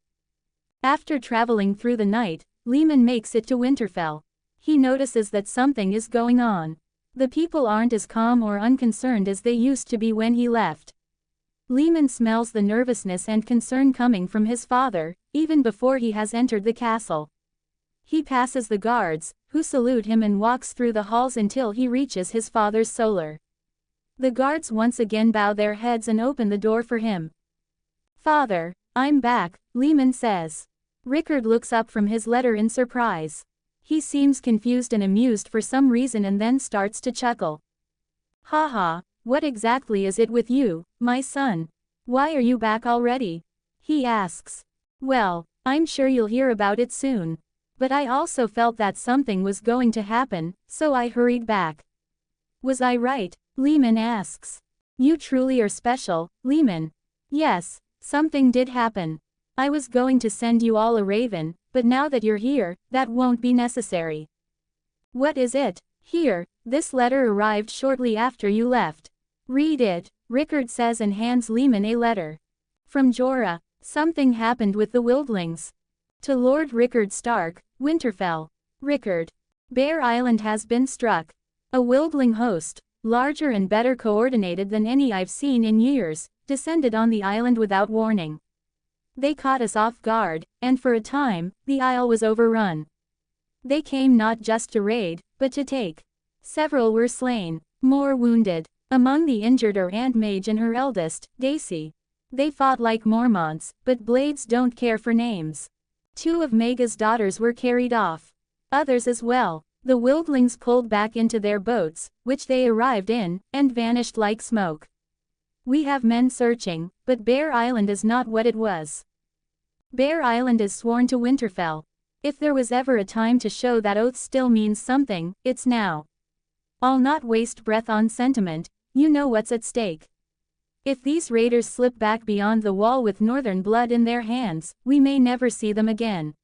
After traveling through the night, Leman makes it to Winterfell. He notices that something is going on. The people aren't as calm or unconcerned as they used to be when he left. Leman smells the nervousness and concern coming from his father, even before he has entered the castle. He passes the guards, who salute him, and walks through the halls until he reaches his father's solar. The guards once again bow their heads and open the door for him. "Father, I'm back," Leman says. Rickard looks up from his letter in surprise. He seems confused and amused for some reason and then starts to chuckle. "Haha, what exactly is it with you, my son? Why are you back already?" he asks. "Well, I'm sure you'll hear about it soon. But I also felt that something was going to happen, so I hurried back." "Was I right?" Leman asks. "You truly are special, Leman." "Yes, something did happen. I was going to send you all a raven, but now that you're here, that won't be necessary." "What is it?" "Here, this letter arrived shortly after you left. Read it," Rickard says and hands Leman a letter. "From Jorah. Something happened with the wildlings. To Lord Rickard Stark, Winterfell. Rickard. Bear Island has been struck. A wildling host, larger and better coordinated than any I've seen in years, descended on the island without warning. They caught us off guard, and for a time, the isle was overrun. They came not just to raid, but to take. Several were slain, more wounded. Among the injured are Aunt Mage and her eldest, Daisy. They fought like Mormonts, but blades don't care for names. 2 of Maega's daughters were carried off. Others as well. The wildlings pulled back into their boats, which they arrived in, and vanished like smoke. We have men searching, but Bear Island is not what it was. Bear Island is sworn to Winterfell. If there was ever a time to show that oath still means something, it's now. I'll not waste breath on sentiment, you know what's at stake. If these raiders slip back beyond the wall with northern blood in their hands, we may never see them again.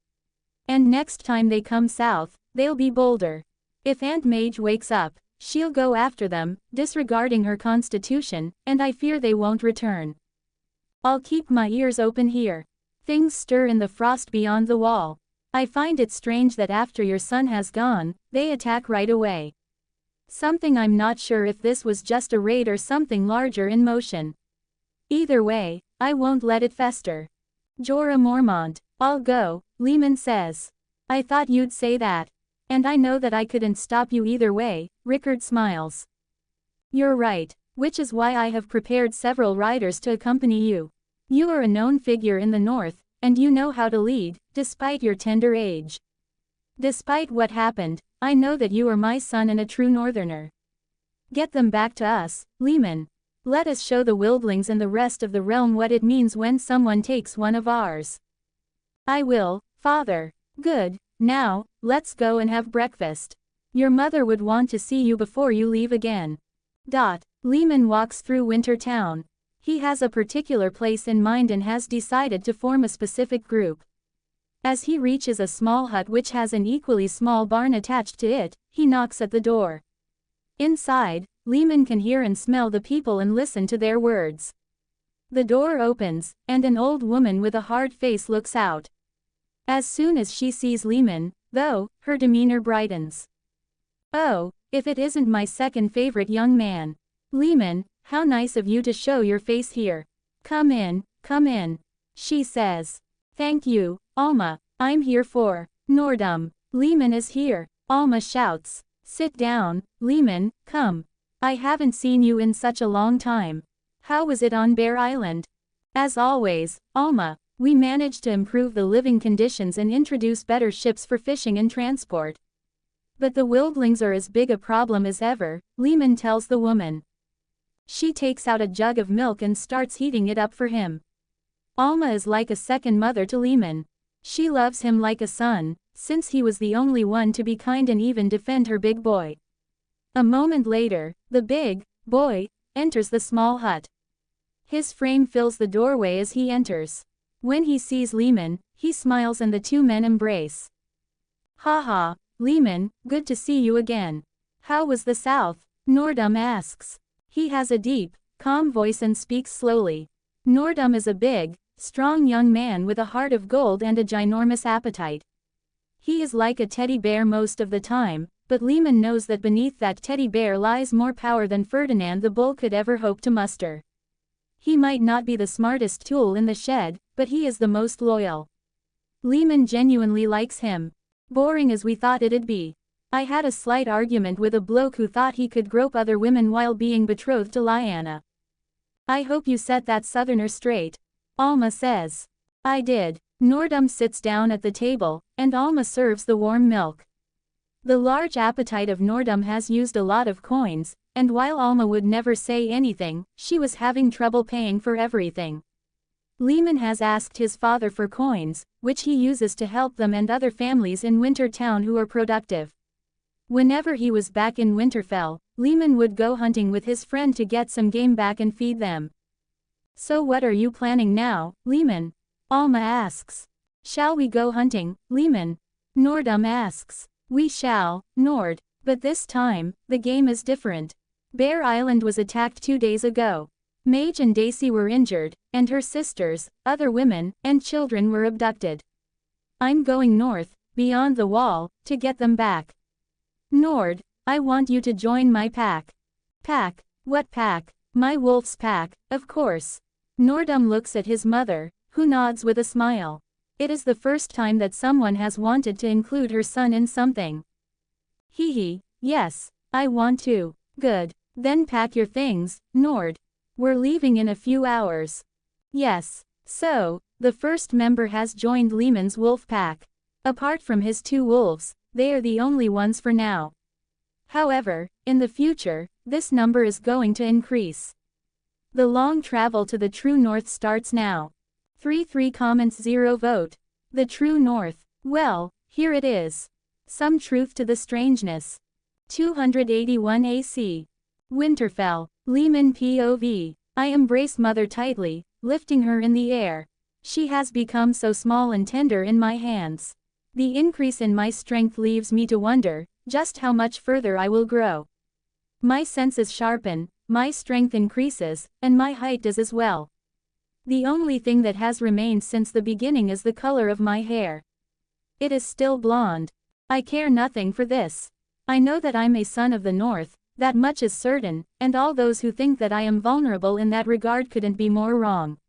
And next time they come south, they'll be bolder. If Aunt Mage wakes up, she'll go after them, disregarding her constitution, and I fear they won't return. I'll keep my ears open here. Things stir in the frost beyond the wall. I find it strange that after your son has gone, they attack right away. Something I'm not sure if this was just a raid or something larger in motion. Either way, I won't let it fester. Jorah Mormont, I'll go," Leman says. "I thought you'd say that. And I know that I couldn't stop you either way," Rickard smiles. "You're right, which is why I have prepared several riders to accompany you. You are a known figure in the north, and you know how to lead, despite your tender age. Despite what happened, I know that you are my son and a true northerner. Get them back to us, Leman. Let us show the wildlings and the rest of the realm what it means when someone takes one of ours." "I will, father." "Good, now, let's go and have breakfast. Your mother would want to see you before you leave again." Leman walks through Winter Town. He has a particular place in mind and has decided to form a specific group. As he reaches a small hut which has an equally small barn attached to it, he knocks at the door. Inside, Leman can hear and smell the people and listen to their words. The door opens, and an old woman with a hard face looks out. As soon as she sees Leman, though, her demeanor brightens. "Oh, if it isn't my second favorite young man. Leman, how nice of you to show your face here. Come in, she says. "Thank you, Alma, I'm here for Nordum. Leman is here," Alma shouts. "Sit down, Leman, come. I haven't seen you in such a long time. How was it on Bear Island?" "As always, Alma, we managed to improve the living conditions and introduce better ships for fishing and transport. But the wildlings are as big a problem as ever," Leman tells the woman. She takes out a jug of milk and starts heating it up for him. Alma is like a second mother to Leman. She loves him like a son, since he was the only one to be kind and even defend her big boy. A moment later, the big boy enters the small hut. His frame fills the doorway as he enters. When he sees Leman, he smiles and the two men embrace. "Haha, Leman, good to see you again. How was the south?" NobWhomper asks. He has a deep, calm voice and speaks slowly. NobWhomper is a big, strong young man with a heart of gold and a ginormous appetite. He is like a teddy bear most of the time, but Leman knows that beneath that teddy bear lies more power than Ferdinand the Bull could ever hope to muster. He might not be the smartest tool in the shed, but he is the most loyal. Leman genuinely likes him. Boring as we thought it'd be. I had a slight argument with a bloke who thought he could grope other women while being betrothed to Lyanna. I hope you set that southerner straight. Alma says. I did. NobWhomper sits down at the table, and Alma serves the warm milk. The large appetite of NobWhomper has used a lot of coins, and while Alma would never say anything, she was having trouble paying for everything. Leman has asked his father for coins, which he uses to help them and other families in Winter Town who are productive. Whenever he was back in Winterfell, Leman would go hunting with his friend to get some game back and feed them. So what are you planning now, Leman? Alma asks. Shall we go hunting, Leman? NobWhomper asks. We shall, Nord. But this time, the game is different. Bear Island was attacked 2 days ago. Mage and Daisy were injured, and her sisters, other women, and children were abducted. I'm going north, beyond the wall, to get them back. Nord, I want you to join my pack. Pack? What pack? My wolf's pack, of course. NobWhomper looks at his mother, who nods with a smile. It is the first time that someone has wanted to include her son in something. Hee, yes, I want to. Good. Then pack your things, Nord. We're leaving in a few hours. Yes. So, the first member has joined Leman's wolf pack. Apart from his 2 wolves, they are the only ones for now. However, in the future, this number is going to increase. The long travel to the true north starts now. 3 comments 0 vote. The true north. Well, here it is. Some truth to the strangeness. 281 AC. Winterfell. Leman POV. I embrace mother tightly, lifting her in the air. She has become so small and tender in my hands. The increase in my strength leaves me to wonder just how much further I will grow. My senses sharpen, my strength increases, and my height does as well. The only thing that has remained since the beginning is the color of my hair. It is still blonde. I care nothing for this. I know that I'm a son of the North, that much is certain, and all those who think that I am vulnerable in that regard couldn't be more wrong.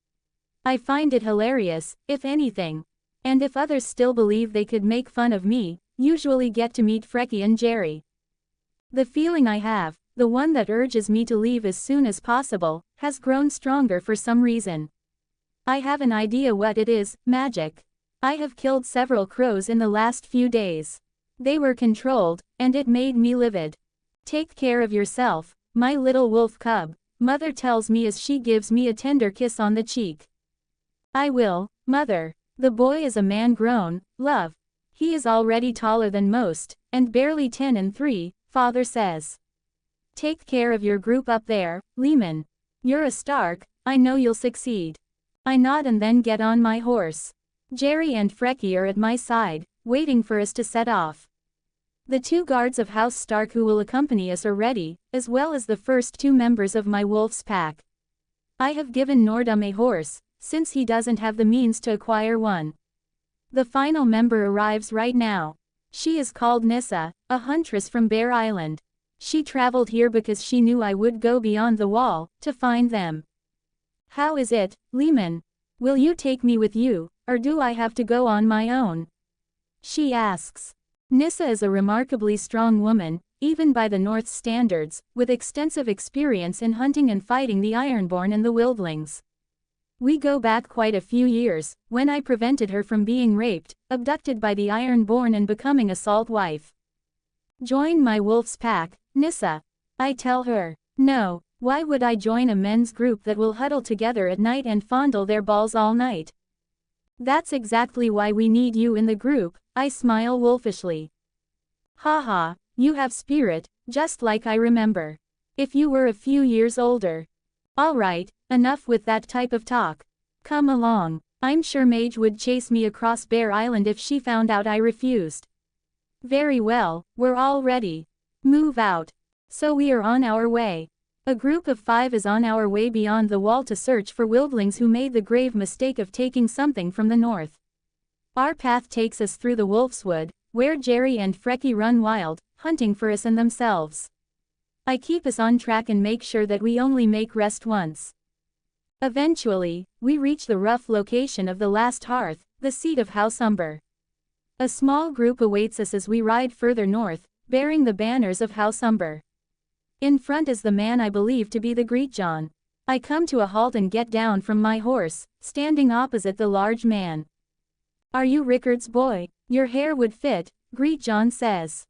I find it hilarious, if anything. And if others still believe they could make fun of me, usually get to meet Frecky and Jerry. The feeling I have, the one that urges me to leave as soon as possible, has grown stronger for some reason. I have an idea what it is, magic. I have killed several crows in the last few days. They were controlled, and it made me livid. Take care of yourself, my little wolf cub, mother tells me as she gives me a tender kiss on the cheek. I will, mother. The boy is a man grown, love. He is already taller than most, and barely 10 and 3, father says. Take care of your group up there, Leman. You're a Stark, I know you'll succeed. I nod and then get on my horse. Jerry and Frecky are at my side, waiting for us to set off. The 2 guards of House Stark who will accompany us are ready, as well as the first 2 members of my wolf's pack. I have given NobWhomper a horse, since he doesn't have the means to acquire one. The final member arrives right now. She is called Nissa, a huntress from Bear Island. She traveled here because she knew I would go beyond the wall, to find them. How is it, Leman? Will you take me with you, or do I have to go on my own? She asks. Nissa is a remarkably strong woman, even by the North's standards, with extensive experience in hunting and fighting the Ironborn and the Wildlings. We go back quite a few years, when I prevented her from being raped, abducted by the Ironborn and becoming a salt wife. Join my wolf's pack, Nissa. I tell her. No, Why would I join a men's group that will huddle together at night and fondle their balls all night? That's exactly why we need you in the group, I smile wolfishly. Haha, you have spirit, just like I remember. If you were a few years older. Alright, enough with that type of talk. Come along. I'm sure Mage would chase me across Bear Island if she found out I refused. Very well, we're all ready. Move out. So we are on our way. A group of 5 is on our way beyond the wall to search for wildlings who made the grave mistake of taking something from the north. Our path takes us through the Wolfswood, where Jerry and Frecky run wild, hunting for us and themselves. I keep us on track and make sure that we only make rest once. Eventually, we reach the rough location of the last hearth, the seat of House Umber. A small group awaits us as we ride further north, bearing the banners of House Umber. In front is the man I believe to be the Greetjohn. I come to a halt and get down from my horse, standing opposite the large man. Are you Rickard's boy? Your hair would fit, Greetjohn says.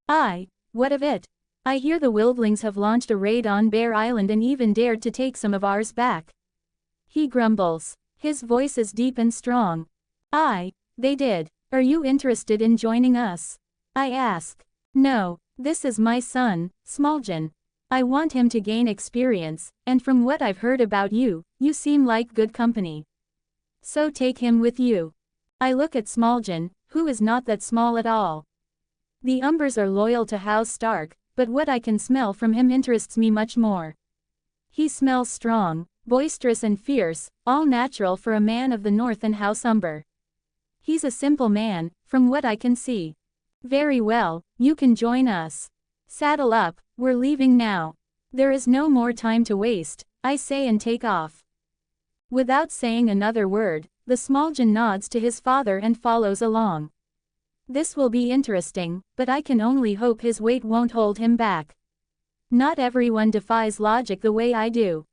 Aye, what of it? I hear the wildlings have launched a raid on Bear Island and even dared to take some of ours back. He grumbles. His voice is deep and strong. Aye, they did. Are you interested in joining us? I ask. No, this is my son, Smoljan. I want him to gain experience, and from what I've heard about you, you seem like good company. So take him with you. I look at Smoljan, who is not that small at all. The Umbers are loyal to House Stark, but what I can smell from him interests me much more. He smells strong, boisterous and fierce, all natural for a man of the North and House Umber. He's a simple man, from what I can see. Very well, you can join us. Saddle up, we're leaving now. There is no more time to waste, I say and take off. Without saying another word, the Smoljan nods to his father and follows along. This will be interesting, but I can only hope his weight won't hold him back. Not everyone defies logic the way I do.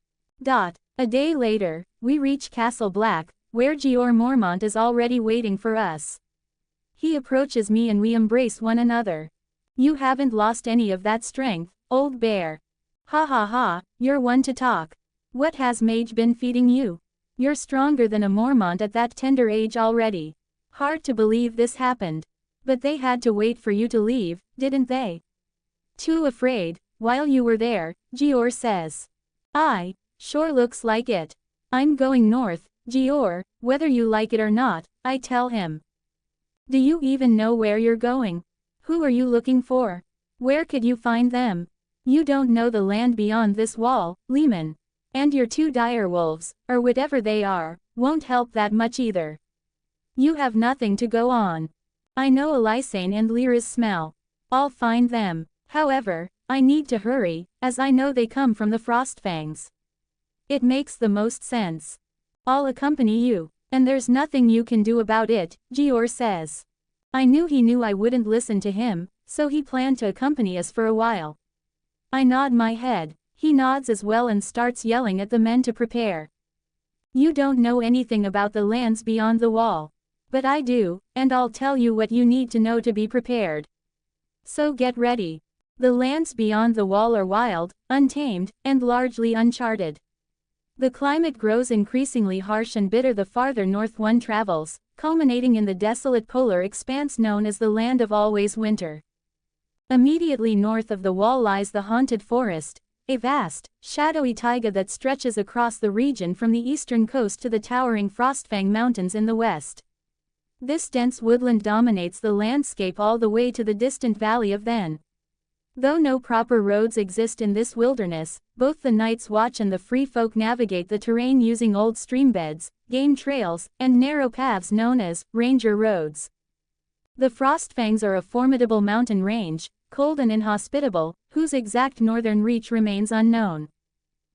A day later, we reach Castle Black, where Jeor Mormont is already waiting for us. He approaches me and we embrace one another. You haven't lost any of that strength, old bear. Ha ha ha, you're one to talk. What has Mage been feeding you? You're stronger than a Mormont at that tender age already. Hard to believe this happened. But they had to wait for you to leave, didn't they? Too afraid, while you were there, Jeor says. Aye, sure looks like it. I'm going north, Jeor, whether you like it or not, I tell him. Do you even know where you're going? Who are you looking for? Where could you find them? You don't know the land beyond this wall, Leman. And your 2 direwolves, or whatever they are, won't help that much either. You have nothing to go on. I know Elysane and Lyra's smell. I'll find them. However, I need to hurry, as I know they come from the Frostfangs. It makes the most sense. I'll accompany you, and there's nothing you can do about it, Jeor says. I knew he knew I wouldn't listen to him, so he planned to accompany us for a while. I nod my head. He nods as well and starts yelling at the men to prepare. You don't know anything about the lands beyond the wall. But I do, and I'll tell you what you need to know to be prepared. So get ready. The lands beyond the wall are wild, untamed, and largely uncharted. The climate grows increasingly harsh and bitter the farther north one travels, culminating in the desolate polar expanse known as the Land of Always Winter. Immediately north of the wall lies the Haunted Forest, a vast, shadowy taiga that stretches across the region from the eastern coast to the towering Frostfang Mountains in the west. This dense woodland dominates the landscape all the way to the distant valley of Then. Though no proper roads exist in this wilderness, both the Night's Watch and the free folk navigate the terrain using old streambeds, game trails, and narrow paths known as ranger roads. The Frostfangs are a formidable mountain range, cold and inhospitable, whose exact northern reach remains unknown.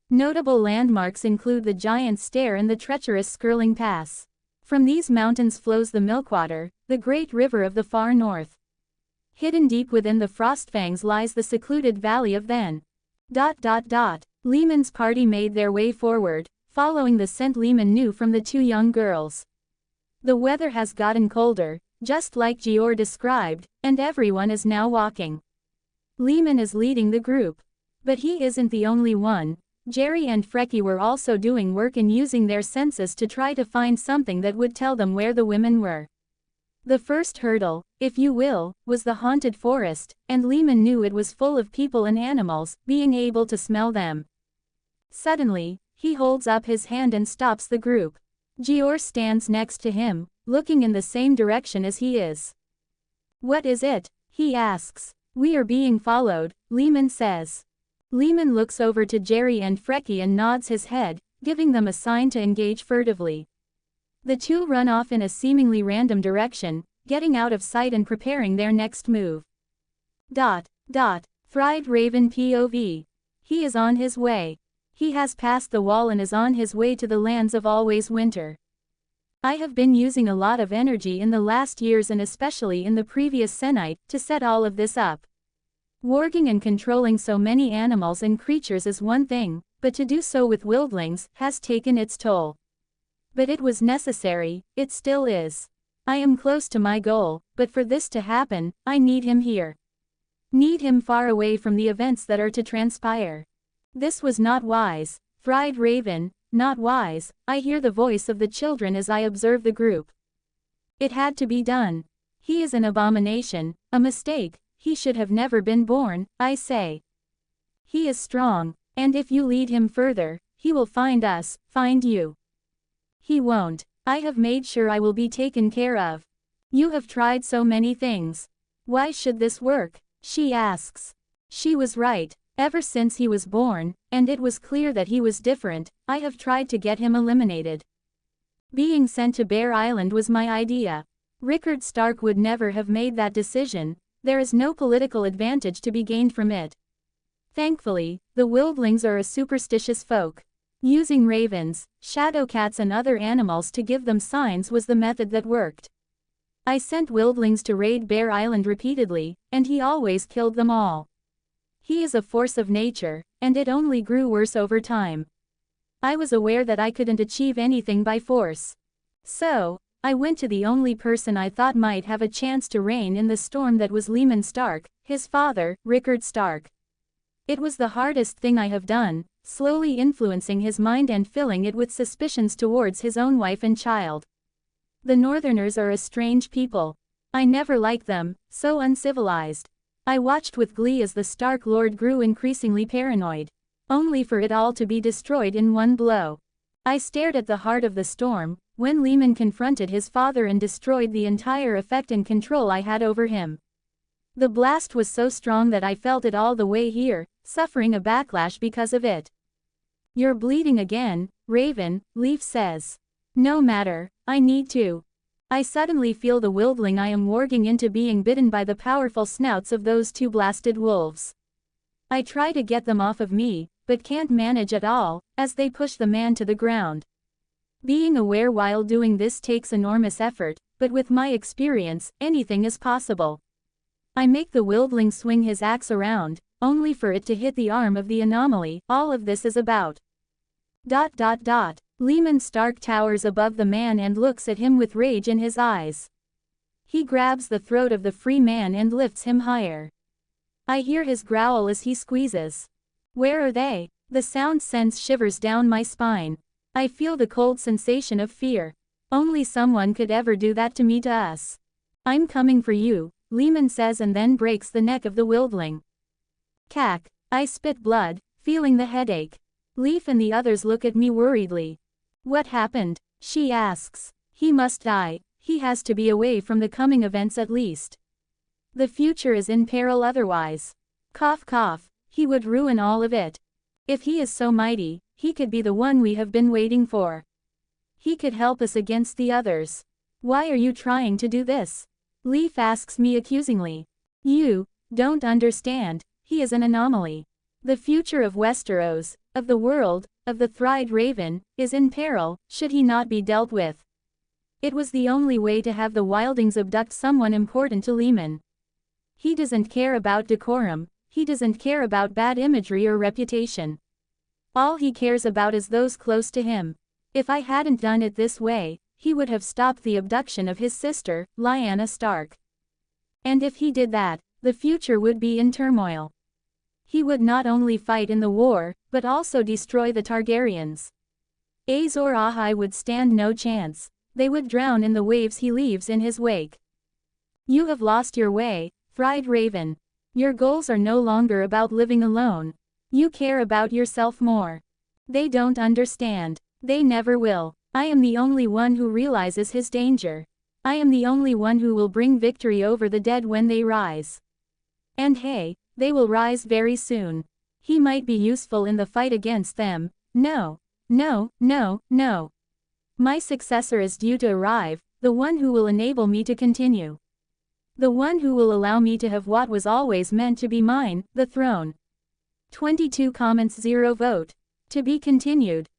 Notable landmarks include the Giant Stair and the treacherous Skirling Pass. From these mountains flows the Milkwater, the great river of the far north. Hidden deep within the Frostfangs lies the secluded valley of Then. Leman's party made their way forward, following the scent Leman knew from the 2 young girls. The weather has gotten colder, just like Jeor described, and everyone is now walking. Leman is leading the group. But he isn't the only one. Jerry and Frecky were also doing work and using their senses to try to find something that would tell them where the women were. The first hurdle, if you will, was the haunted forest, and Leman knew it was full of people and animals, being able to smell them. Suddenly, he holds up his hand and stops the group. Gior stands next to him, looking in the same direction as he is. "What is it?" he asks. "We are being followed," Leman says. Leman looks over to Jerry and Frecky and nods his head, giving them a sign to engage furtively. The two run off in a seemingly random direction, getting out of sight and preparing their next move. Fried Raven POV. He is on his way. He has passed the wall and is on his way to the lands of always winter. I have been using a lot of energy in the last years and especially in the previous Senite, to set all of this up. Warging and controlling so many animals and creatures is one thing, but to do so with wildlings has taken its toll. But it was necessary, it still is. I am close to my goal, but for this to happen, I need him here. Need him far away from the events that are to transpire. This was not wise, Fried Raven, not wise. I hear the voice of the children as I observe the group. It had to be done. He is an abomination, a mistake, he should have never been born, I say. He is strong, and if you lead him further, he will find us, find you. He won't. I have made sure I will be taken care of. You have tried so many things. Why should this work? She asks. She was right. Ever since he was born, and it was clear that he was different, I have tried to get him eliminated. Being sent to Bear Island was my idea. Rickard Stark would never have made that decision. There is no political advantage to be gained from it. Thankfully, the wildlings are a superstitious folk. Using ravens, shadowcats and other animals to give them signs was the method that worked. I sent wildlings to raid Bear Island repeatedly, and he always killed them all. He is a force of nature, and it only grew worse over time. I was aware that I couldn't achieve anything by force. So, I went to the only person I thought might have a chance to reign in the storm that was Leman Stark, his father, Rickard Stark. It was the hardest thing I have done, slowly influencing his mind and filling it with suspicions towards his own wife and child. The Northerners are a strange people. I never liked them, so uncivilized. I watched with glee as the Stark Lord grew increasingly paranoid. Only for it all to be destroyed in one blow. I stared at the heart of the storm, when Leman confronted his father and destroyed the entire effect and control I had over him. The blast was so strong that I felt it all the way here, suffering a backlash because of it. "You're bleeding again, Raven," Leaf says. "No matter, I need to." I suddenly feel the wildling I am warging into being bitten by the powerful snouts of those two blasted wolves. I try to get them off of me, but can't manage at all, as they push the man to the ground. Being aware while doing this takes enormous effort, but with my experience, anything is possible. I make the wildling swing his axe around, only for it to hit the arm of the anomaly. All of this is about. Leman Stark towers above the man and looks at him with rage in his eyes. He grabs the throat of the free man and lifts him higher. I hear his growl as he squeezes. Where are they? The sound sends shivers down my spine. I feel the cold sensation of fear. Only someone could ever do that to me, to us. "I'm coming for you," Leman says, and then breaks the neck of the wildling. Cack. I spit blood, feeling the headache. Leaf and the others look at me worriedly. "What happened?" she asks. "He must die. He has to be away from the coming events at least. The future is in peril otherwise. Cough cough. He would ruin all of it. If he is so mighty, he could be the one we have been waiting for. He could help us against the others. Why are you trying to do this?" Leaf asks me accusingly. "You don't understand. He is an anomaly. The future of Westeros, of the world, of the Fried Raven, is in peril, should he not be dealt with. It was the only way to have the wildlings abduct someone important to Leman. He doesn't care about decorum, he doesn't care about bad imagery or reputation. All he cares about is those close to him. If I hadn't done it this way, he would have stopped the abduction of his sister, Lyanna Stark. And if he did that, the future would be in turmoil. He would not only fight in the war, but also destroy the Targaryens. Azor Ahai would stand no chance. They would drown in the waves he leaves in his wake. You have lost your way, fried raven. Your goals are no longer about living alone. You care about yourself more. They don't understand. They never will. I am the only one who realizes his danger. I am the only one who will bring victory over the dead when they rise. And hey, they will rise very soon. He might be useful in the fight against them. No. No, no, no. My successor is due to arrive, the one who will enable me to continue. The one who will allow me to have what was always meant to be mine, the throne. 22 comments 0 vote. To be continued.